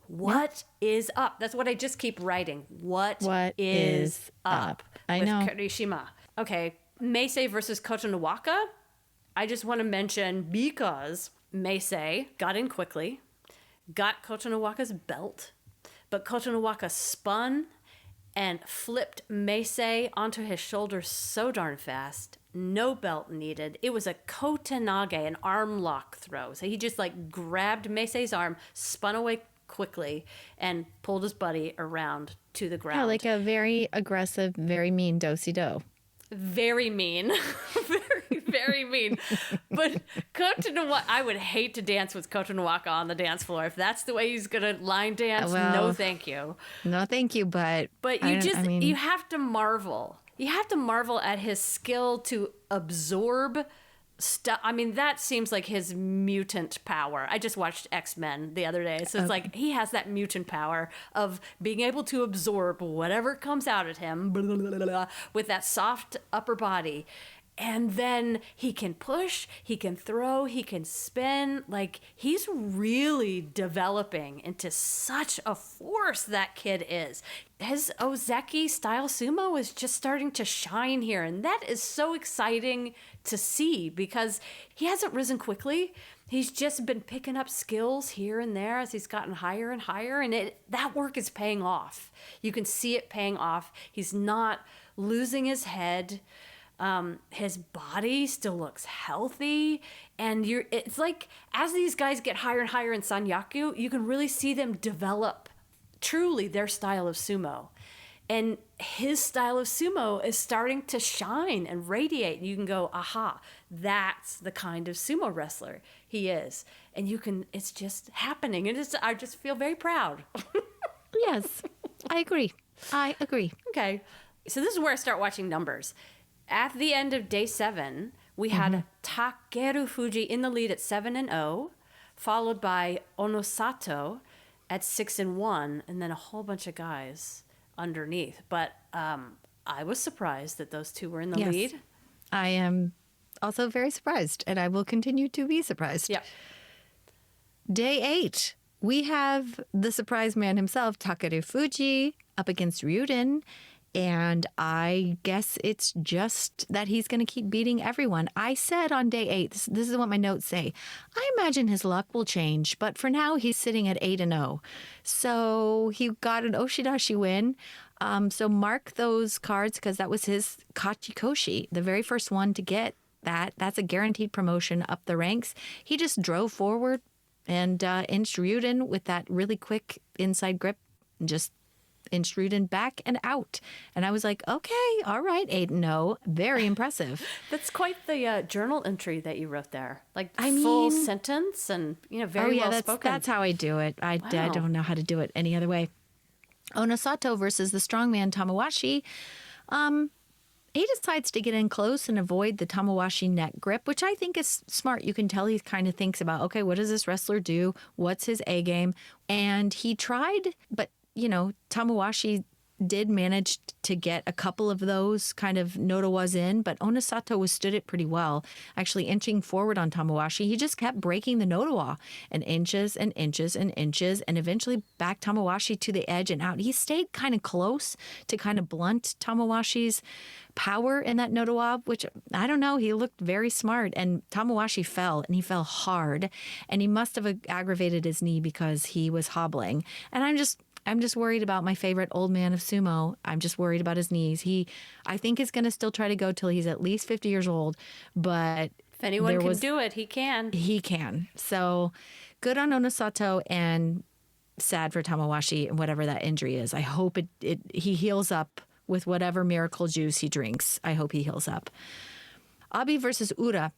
What is up? That's what I just keep writing. What is up? I know. With Kirishima. Okay, Meisei versus Kotonowaka. I just want to mention because Meisei got in quickly, got Kotonowaka's belt, but Kotonowaka spun and flipped Meisei onto his shoulder so darn fast. No belt needed. It was a kotenage, an arm lock throw. So he just like grabbed Meisei's arm, spun away quickly, and pulled his buddy around to the ground. Yeah, like a very aggressive, very mean do-si-do. Very mean. Very, very mean. But Kotonowaka, I would hate to dance with Kotonowaka on the dance floor. If that's the way he's going to line dance, no thank you. No thank you, but you have to marvel. You have to marvel at his skill to absorb stuff. I mean, that seems like his mutant power. I just watched X-Men the other day. So it's like he has that mutant power of being able to absorb whatever comes out at him blah, blah, blah, blah, with that soft upper body. And then he can push, he can throw, he can spin. Like, he's really developing into such a force, that kid is. His Ozeki style sumo is just starting to shine here. And that is so exciting to see because he hasn't risen quickly. He's just been picking up skills here and there as he's gotten higher and higher. And that work is paying off. You can see it paying off. He's not losing his head. His body still looks healthy, and it's like as these guys get higher and higher in Sanyaku, you can really see them develop truly their style of sumo. And his style of sumo is starting to shine and radiate. You can go, aha, that's the kind of sumo wrestler he is. And it's just happening. And I just feel very proud. Yes, I agree. Okay. So this is where I start watching numbers. At the end of day 7, we had Takeru Fuji in the lead at 7-0, followed by Onosato at 6-1, and then a whole bunch of guys underneath. But I was surprised that those two were in the lead. I am also very surprised, and I will continue to be surprised. Yeah. Day 8, we have the surprise man himself, Takeru Fuji, up against Ryuden. And I guess it's just that he's going to keep beating everyone. I said on day 8, this is what my notes say. I imagine his luck will change, but for now he's sitting at 8-0. So he got an Oshidashi win. So mark those cards because that was his Kachikoshi, the very first one to get that. That's a guaranteed promotion up the ranks. He just drove forward and inched Ryuden with that really quick inside grip and just inched Ryuden back and out. And I was like, okay, all right, 8-0. Very impressive. That's quite the journal entry that you wrote there. Like I full mean- sentence and, very well spoken. That's how I do it. I don't know how to do it any other way. Onosato versus the strongman Tamawashi. He decides to get in close and avoid the Tamawashi neck grip, which I think is smart. You can tell he kind of thinks about, okay, what does this wrestler do? What's his A game? And he tried, but, Tamawashi did manage to get a couple of those kind of Nodowas in, but Onosato withstood it pretty well, actually inching forward on Tamawashi. He just kept breaking the Nodowa and inches and inches and inches, and eventually back Tamawashi to the edge and out. He stayed kind of close to kind of blunt Tamawashi's power in that Nodowa, which I don't know. He looked very smart, and Tamawashi fell, and he fell hard, and he must have aggravated his knee because he was hobbling. And I'm just worried about my favorite old man of sumo. I'm just worried about his knees. I think is going to still try to go till he's at least 50 years old, but If anyone can do it, he can. He can. So good on Onosato, and sad for Tamawashi and whatever that injury is. I hope he heals up with whatever miracle juice he drinks. I hope he heals up. Abi versus Ura.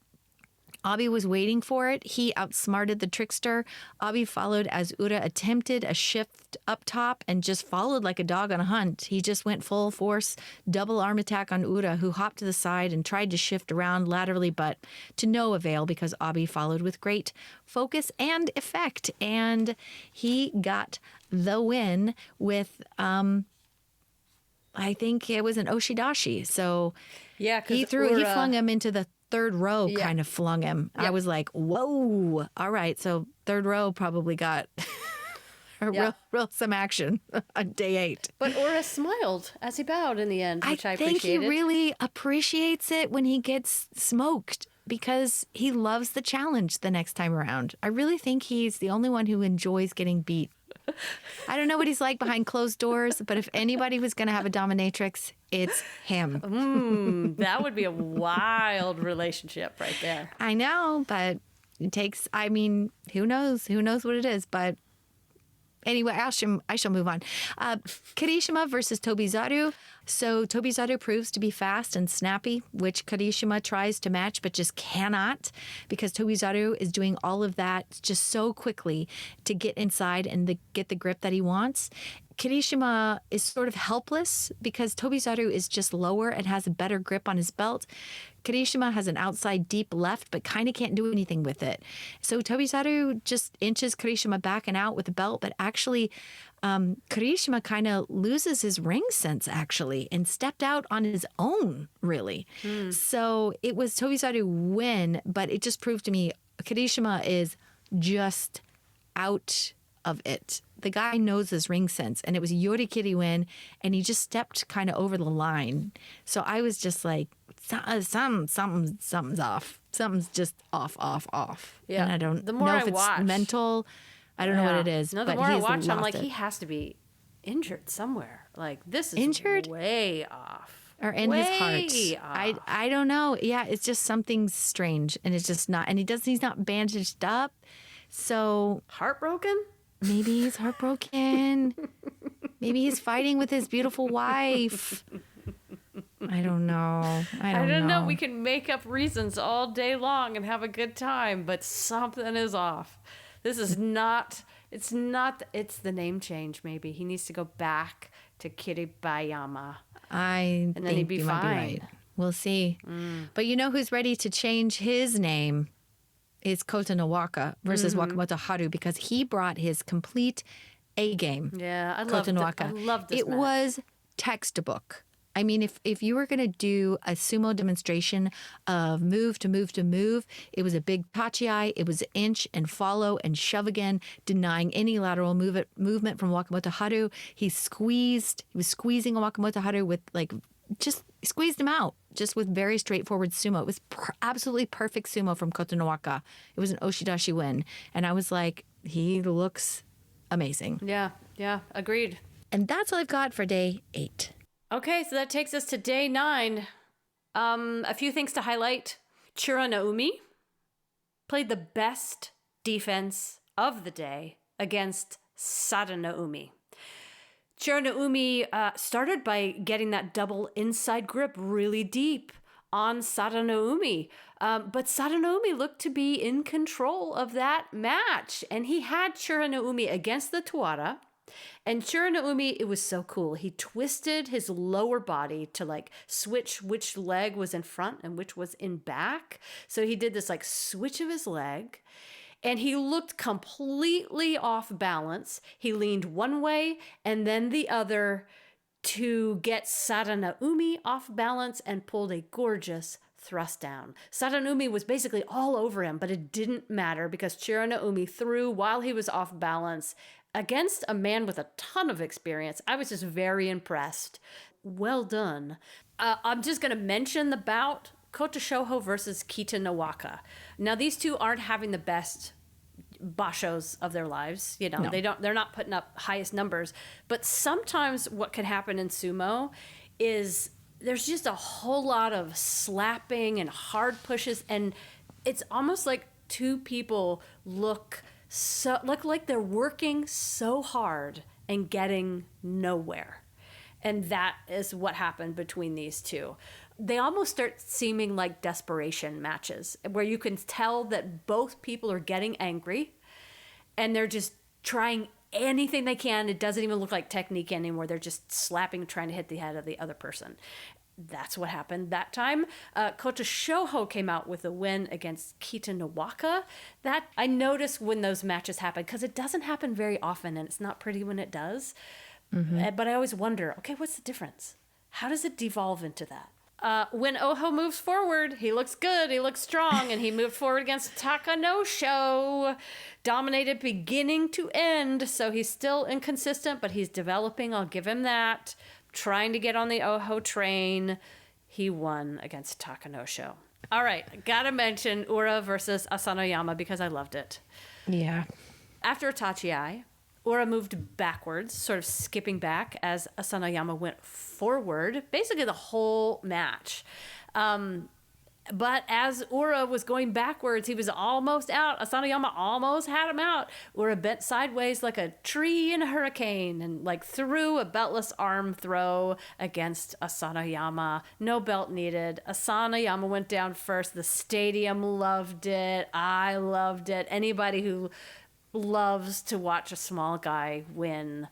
Abi was waiting for it. He outsmarted the trickster. Abi followed as Ura attempted a shift up top and just followed like a dog on a hunt. He just went full force, double arm attack on Ura, who hopped to the side and tried to shift around laterally, but to no avail because Abi followed with great focus and effect. And he got the win with, I think it was an Oshidashi. So Yeah, he flung him into the third row, kind of flung him. Yep. I was like, whoa, all right. So third row probably got real some action on day 8. But Ura smiled as he bowed in the end, which I think appreciated. he really appreciates it when he gets smoked because he loves the challenge the next time around. I really think he's the only one who enjoys getting beat. I don't know what he's like behind closed doors, but if anybody was going to have a dominatrix, it's him. That would be a wild relationship right there. I know, but it takes, who knows? Who knows what it is? But anyway, I shall move on. Kirishima versus Tobizaru. So Tobizaru proves to be fast and snappy, which Kirishima tries to match but just cannot because Tobizaru is doing all of that just so quickly to get inside and get the grip that he wants. Kirishima is sort of helpless because Tobizaru is just lower and has a better grip on his belt. Kirishima has an outside deep left, but kind of can't do anything with it. So Tobizaru just inches Kirishima back and out with the belt, but actually Kirishima kind of loses his ring sense, actually, and stepped out on his own, really. So it was Tobizaru win, but it just proved to me Kirishima is just out of it. The guy knows his ring sense, and it was Yorikiri win, and he just stepped kind of over the line. So I was just like, something's off. Something's just off. Yeah. And I don't The more know if I it's watch- mental. I don't know what it is. No, the but more I he's watch, I'm lost like, it. he has to be injured somewhere. Like, this is Injured? way off. Or in his heart. Way off. I don't know. Yeah, it's just something strange, and it's just not. And he's not bandaged up, so Heartbroken? maybe he's heartbroken. Maybe he's fighting with his beautiful wife. I don't know. I don't know. We can make up reasons all day long and have a good time, but something is off. This is not, it's the name change, maybe. He needs to go back to Kiribayama. I then think he'd be you might be fine. right. We'll see. But you know who's ready to change his name is Kota Nawaka versus Wakamoto Haru because he brought his complete A game. Yeah, I Kota loved Nawaka. I loved this It match. was textbook. I mean, if you were going to do a sumo demonstration of move to move to move, it was a big tachiai. It was inch and follow and shove again, denying any lateral movement from Wakamoto Haru. He was squeezing a Wakamoto Haru with like, just squeezed him out just with very straightforward sumo. It was absolutely perfect sumo from Kotonowaka. It was an Oshidashi win. And I was like, he looks amazing. Yeah, agreed. And that's all I've got for day 8. Okay, so that takes us to day 9. A few things to highlight. Chura Naomi played the best defense of the day against Sada Naomi. Chura Naomi started by getting that double inside grip really deep on Sada Naomi. But Sada Naomi looked to be in control of that match. And he had Chura Naomi against the Tawara. And Chura Naomi, it was so cool. He twisted his lower body to like switch which leg was in front and which was in back. So he did this like switch of his leg. And he looked completely off balance. He leaned one way and then the other to get Sada Naomi off balance and pulled a gorgeous thrust down. Sada Naomi was basically all over him, but it didn't matter because Chura Naomi threw while he was off balance against a man with a ton of experience. I was just very impressed. Well done. I'm just going to mention the bout, Kota Shoho versus Kita Nawaka. Now, these two aren't having the best bashos of their lives. You know, No. they're not putting up highest numbers. But sometimes what can happen in sumo is there's just a whole lot of slapping and hard pushes. And it's almost like two people look like they're working so hard and getting nowhere. And that is what happened between these two. They almost start seeming like desperation matches where you can tell that both people are getting angry and they're just trying anything they can. It doesn't even look like technique anymore. They're just slapping, trying to hit the head of the other person. That's what happened that time. Kota Shoho came out with a win against Kita Nawaka. That I notice when those matches happen because it doesn't happen very often and it's not pretty when it does. Mm-hmm. But I always wonder, okay, what's the difference? How does it devolve into that? When Oho moves forward, he looks good, he looks strong, and he moved forward against Takanosho. Dominated beginning to end, so he's still inconsistent, but he's developing, I'll give him that. Trying to get on the Oho train. He won against Takanosho. All right, gotta mention Ura versus Asanoyama because I loved it. Yeah. After Tachiai, Ura moved backwards, sort of skipping back as Asanoyama went forward, basically the whole match. But as Ura was going backwards, he was almost out. Asanoyama almost had him out. Ura bent sideways like a tree in a hurricane and like threw a beltless arm throw against Asanoyama. No belt needed. Asanoyama went down first. The stadium loved it. I loved it. Anybody who loves to watch a small guy win.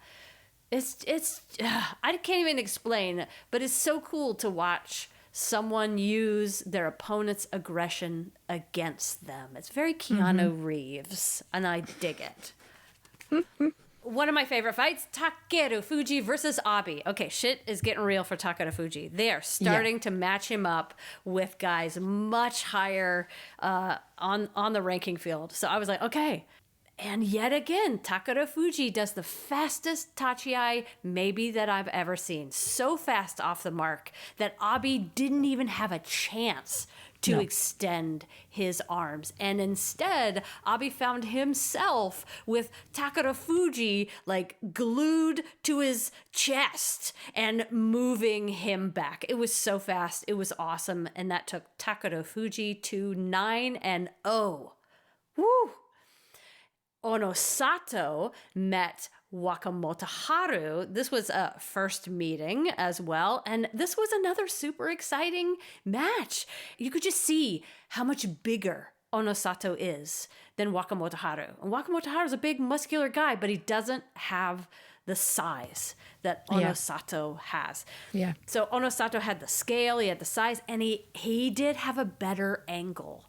It's I can't even explain, but it's so cool to watch someone use their opponent's aggression against them. It's very Keanu Reeves, and I dig it. One of my favorite fights, Takeru Fuji versus Abi. Okay, shit is getting real for Takeru Fuji. They are starting to match him up with guys much higher on the ranking field. So I was like, okay. And yet again, Takeru Fuji does the fastest tachiai maybe that I've ever seen. So fast off the mark that Abi didn't even have a chance to extend his arms. And instead, Abi found himself with Takeru Fuji like glued to his chest and moving him back. It was so fast. It was awesome. And that took Takeru Fuji to 9-0. Woo! Onosato met Wakamoto Haru. This was a first meeting as well. And this was another super exciting match. You could just see how much bigger Onosato is than Wakamoto Haru. And Wakamoto Haru is a big muscular guy, but he doesn't have the size that Yeah. Onosato has. Yeah. So Onosato had the scale, he had the size, and he did have a better angle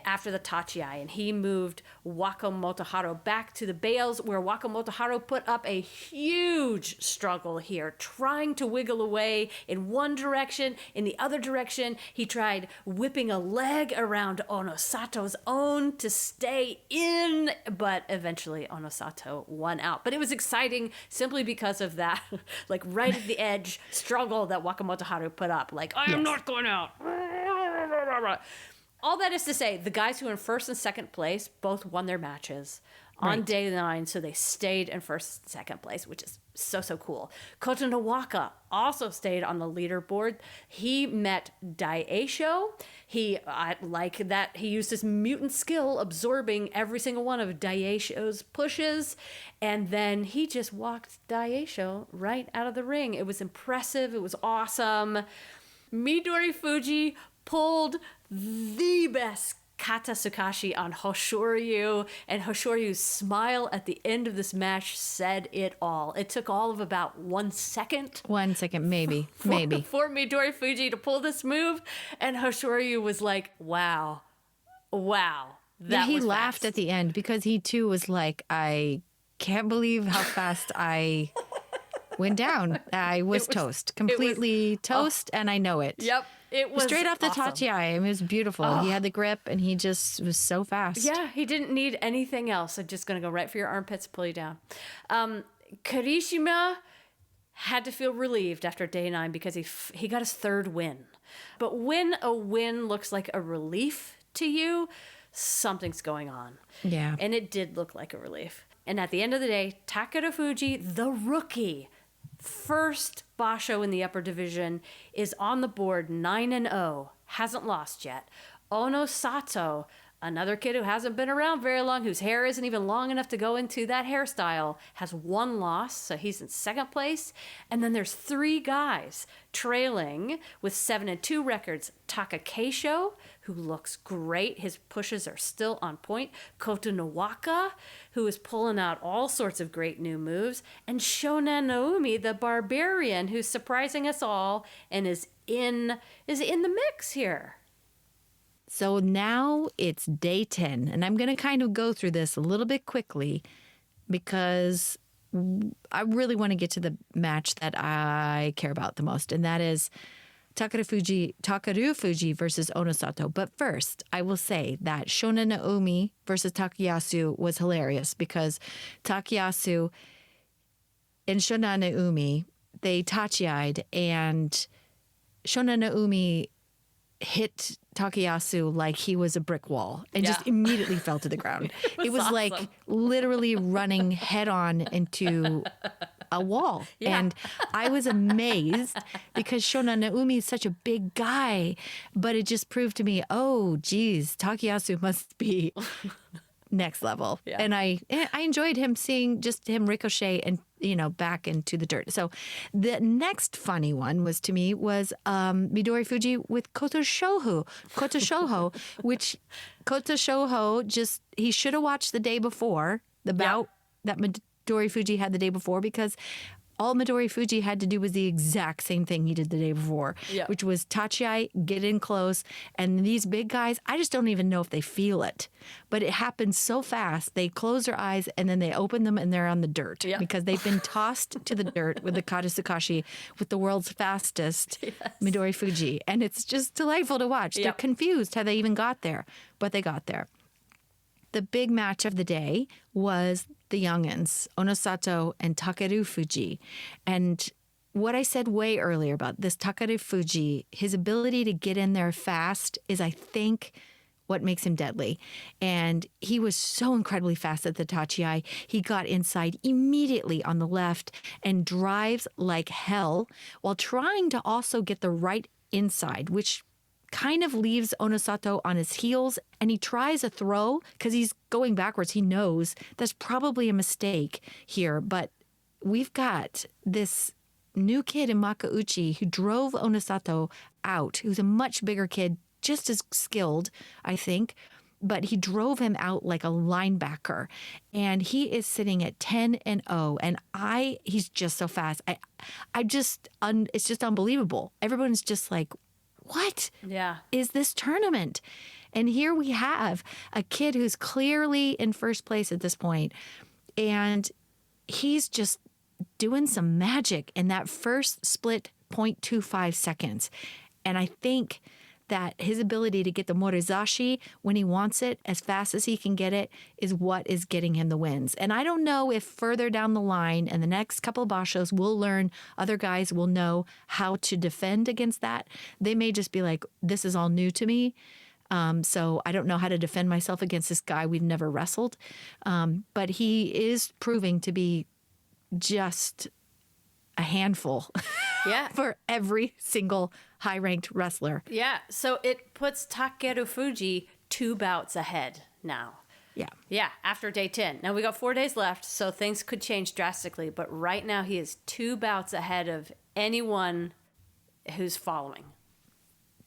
after the tachiai, and he moved Wako Motoharo back to the bales, where Wako Motoharo put up a huge struggle here, trying to wiggle away in one direction, in the other direction. He tried whipping a leg around Onosato's own to stay in, but eventually Onosato won out. But it was exciting simply because of that, like right at the edge struggle that Wakamoto Haru put up. Like, I am not going out. All that is to say, the guys who were in first and second place both won their matches on Right. day 9, so they stayed in first and second place, which is so cool. Kota Nawaka also stayed on the leaderboard. He met Daisho. He like that he used his mutant skill, absorbing every single one of Daisho's pushes, and then he just walked Daisho right out of the ring. It was impressive. It was awesome. Midori Fuji pulled the best kata sukashi on Hoshoryu, and Hoshoryu's smile at the end of this match said it all. It took all of about 1 second 1 second, maybe. for Midori Fuji to pull this move, and Hoshoryu was like, wow. Yeah, he laughed at the end because he too was like, I can't believe how fast I went down. I was toast, completely toast, and I know it. Yep. It was Straight off the awesome. tachiai. It was beautiful. He had the grip, and he just was so fast. Yeah, he didn't need anything else. I'm just going to go right for your armpits, pull you down. Kirishima had to feel relieved after day 9 because he got his 3rd win. But when a win looks like a relief to you, something's going on. Yeah. And it did look like a relief. And at the end of the day, Takeda Fuji, the rookie, first Basho in the upper division, is on the board 9-0, hasn't lost yet. Onosato, another kid who hasn't been around very long, whose hair isn't even long enough to go into that hairstyle, has 1 loss, so he's in 2nd place. And then there's 3 guys trailing with 7-2 records. Taka Keisho, who looks great. His pushes are still on point. Kota Nawaka, who is pulling out all sorts of great new moves. And Shonan Naomi, the barbarian, who's surprising us all and is in the mix here. So now it's day 10, and I'm going to kind of go through this a little bit quickly because I really want to get to the match that I care about the most, and that is Takaru Fuji versus Onosato. But first, I will say that Shona Naomi versus Takayasu was hilarious because Takayasu and Shona Naomi, they tachiai'd, and Shona Naomi hit Takayasu like he was a brick wall and just immediately fell to the ground. It was awesome. like literally running head on into a wall. Yeah. And I was amazed because Shona Naomi is such a big guy, but it just proved to me, oh, geez, Takayasu must be next level. Yeah. And I enjoyed him seeing just him ricochet and, back into the dirt. So the next funny one was Midori Fuji with Kota Shoho, which Kota Shoho he should have watched the day before, the bout that Midori Fuji had the day before, because all Midori Fuji had to do was the exact same thing he did the day before, which was tachiai, get in close. And these big guys, I just don't even know if they feel it. But it happens so fast. They close their eyes and then they open them and they're on the dirt because they've been tossed to the dirt with the Katsukashi with the world's fastest Midori Fuji. And it's just delightful to watch. They're confused how they even got there, but they got there. The big match of the day was the youngins, Onosato and Takeru Fuji. And what I said way earlier about this Takeru Fuji, his ability to get in there fast is, I think, what makes him deadly. And he was so incredibly fast at the tachiai. He got inside immediately on the left and drives like hell while trying to also get the right inside, which kind of leaves Onosato on his heels, and he tries a throw because he's going backwards. He knows that's probably a mistake here, but we've got this new kid in Makauchi who drove Onosato out, who's a much bigger kid, just as skilled, I think. but he drove him out like a linebacker, and he is sitting at 10-0, and he's just so fast. It's just unbelievable. Everyone's just like, what is this tournament? And here we have a kid who's clearly in first place at this point, and he's just doing some magic in that first split 0.25 seconds. And I think that his ability to get the morizashi when he wants it as fast as he can get it is what is getting him the wins. And I don't know if further down the line in the next couple of bashos we'll learn, other guys will know how to defend against that. They may just be like, this is all new to me. So I don't know how to defend myself against this guy we've never wrestled. But he is proving to be just a handful for every single high-ranked wrestler. Yeah, so it puts Takeru Fuji 2 bouts ahead now. Yeah, after day 10. Now we got 4 days left, so things could change drastically, but right now he is 2 bouts ahead of anyone who's following.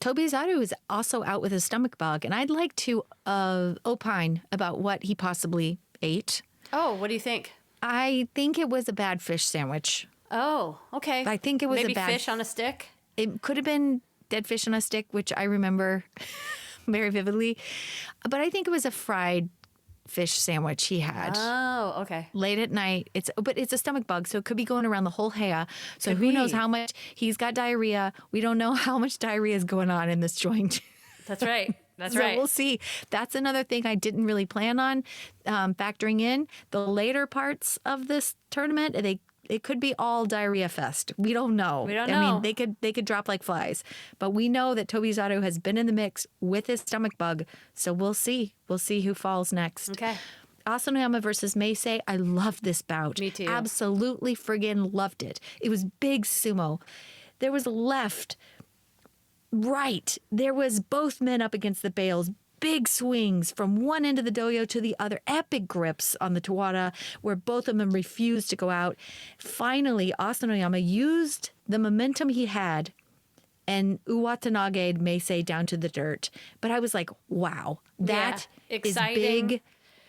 Tobizaru is also out with a stomach bug, and I'd like to opine about what he possibly ate. Oh, what do you think? I think it was a bad fish sandwich. Oh, okay. I think it was maybe a bad fish on a stick. It could have been dead fish on a stick, which I remember very vividly. But I think it was a fried fish sandwich he had. Oh, okay. Late at night. But it's a stomach bug, so it could be going around the whole hair. So Could who be. knows how much he's got diarrhea. We don't know how much diarrhea is going on in this joint. That's right. That's so right. We'll see. That's another thing I didn't really plan on factoring in. The later parts of this tournament, it could be all diarrhea fest. We don't know. We don't know. I mean, they could drop like flies. But we know that Tobizaru has been in the mix with his stomach bug. So we'll see. We'll see who falls next. Okay. Asanoyama versus Meisei. I loved this bout. Me too. Absolutely friggin' loved it. It was big sumo. There was left, right. There was both men up against the bales. Big swings from one end of the doyo to the other. Epic grips on the Tawada where both of them refused to go out. Finally, Asanoyama used the momentum he had and Uwatanaged Meisei down to the dirt. But I was like, wow, that is big,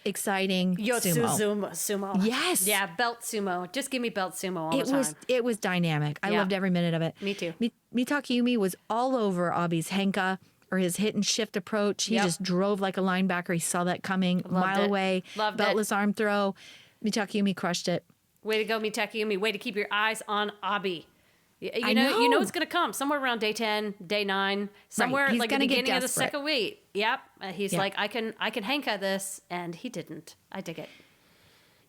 exciting sumo. Yes. Yeah, belt sumo. Just give me belt sumo all the time. It was dynamic. I loved every minute of it. Me too. Mitake Yumi was all over Abi's henka or his hit and shift approach. He just drove like a linebacker. He saw that coming a mile away. Loved Beltless arm throw. Mitake Yumi crushed it. Way to go, Mitake Yumi. Way to keep your eyes on Abi. You know. You know it's going to come somewhere around day 10, day 9, somewhere He's like at the gonna get beginning of the desperate. second week. Yep. He's like, I can henka this, and he didn't. I dig it.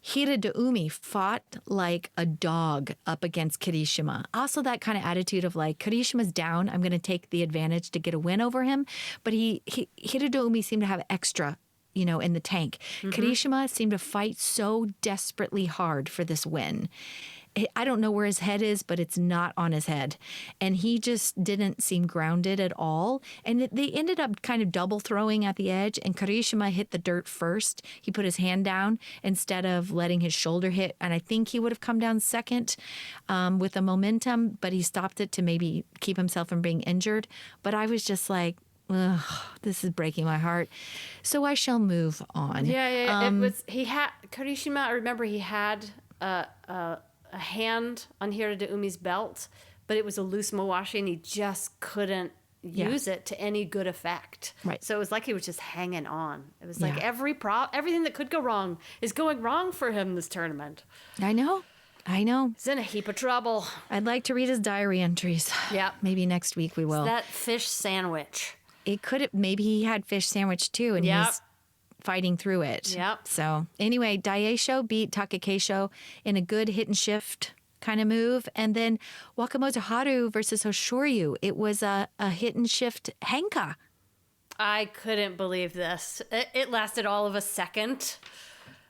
Hiradoumi fought like a dog up against Kirishima. Also that kind of attitude of like, Kirishima's down, I'm going to take the advantage to get a win over him. But Hiradoumi seemed to have extra, in the tank. Kirishima seemed to fight so desperately hard for this win. I don't know where his head is, but it's not on his head. And he just didn't seem grounded at all. And they ended up kind of double throwing at the edge, and Kirishima hit the dirt first. He put his hand down instead of letting his shoulder hit. And I think he would have come down second with the momentum, but he stopped it to maybe keep himself from being injured. But I was just like, ugh, this is breaking my heart. So I shall move on. Yeah. Kirishima, I remember he had a hand on Hiradoumi's belt, but it was a loose mawashi and he just couldn't use it to any good effect. Right. So it was like he was just hanging on. It was like everything that could go wrong is going wrong for him this tournament. I know. He's in a heap of trouble. I'd like to read his diary entries. Yeah. Maybe next week we will. That fish sandwich. It could have, maybe he had fish sandwich too, and he's fighting through it. Yep. So anyway, Daisho beat Takekeisho in a good hit and shift kind of move. And then Wakamoto Haru versus Hoshoryu. It was a hit and shift henka. I couldn't believe this. It lasted all of a second.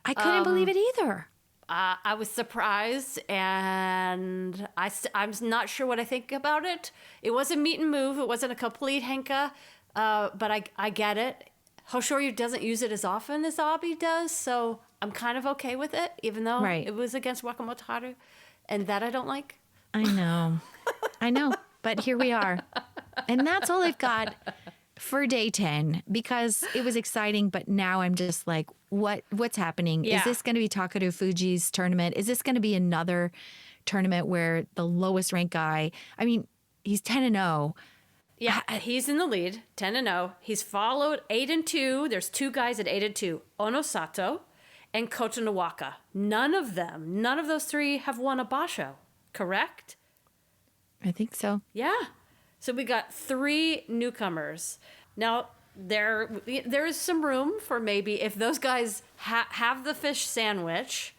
I couldn't believe it either. I was surprised, and I'm not sure what I think about it. It was a meet and move. It wasn't a complete henka, but I get it. Hoshoryu doesn't use it as often as Abi does, so I'm kind of okay with it, even though it was against Wakamoto Haru, and that I don't like. I know, but here we are. And that's all I've got for day 10 because it was exciting, but now I'm just like, what's happening? Yeah. Is this going to be Takeru Fuji's tournament? Is this going to be another tournament where the lowest ranked guy, I mean, he's 10-0. Yeah, he's in the lead, 10-0. He's followed 8-2. There's two guys at 8-2, Onosato and Kota Nawaka. None of those three have won a Basho, correct? I think so. Yeah. So we got three newcomers. Now, there is some room for maybe if those guys have the fish sandwich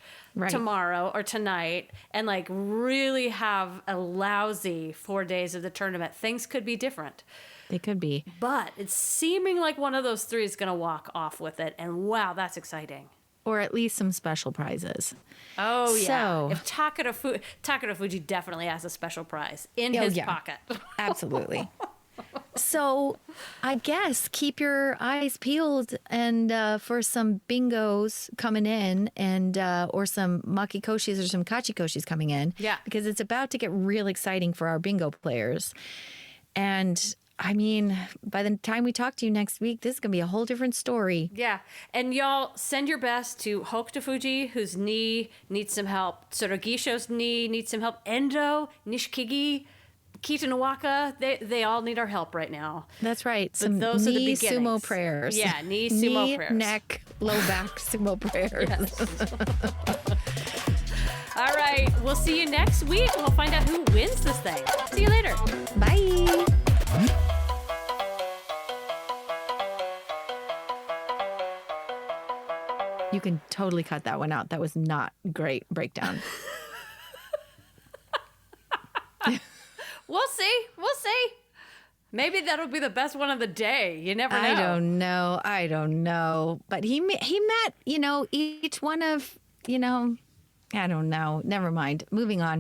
tomorrow or tonight and like really have a lousy 4 days of the tournament, things could be different. They could be. But it's seeming like one of those three is going to walk off with it. And wow, that's exciting. Or at least some special prizes. Oh, yeah. So, if Takeru Fuji definitely has a special prize in his pocket. Absolutely. So I guess keep your eyes peeled and for some bingos coming in and or some makikoshis or some kachikoshis coming in. Yeah. Because it's about to get real exciting for our bingo players. And I mean, by the time we talk to you next week, this is going to be a whole different story. Yeah. And y'all send your best to Hokuto Fuji, whose knee needs some help. Sorogisho's knee needs some help. Endo, Nishikigi, Kita Nawaka, they all need our help right now. That's right. But Some those knee are the beginnings. sumo prayers. Yeah, knee sumo prayers. Neck, low back sumo prayers. Yes. All right. We'll see you next week. We'll find out who wins this thing. See you later. Bye. You can totally cut that one out. That was not great breakdown. We'll see. We'll see. Maybe that'll be the best one of the day. You never know. I don't know. But he met, each one of, I don't know. Never mind. Moving on.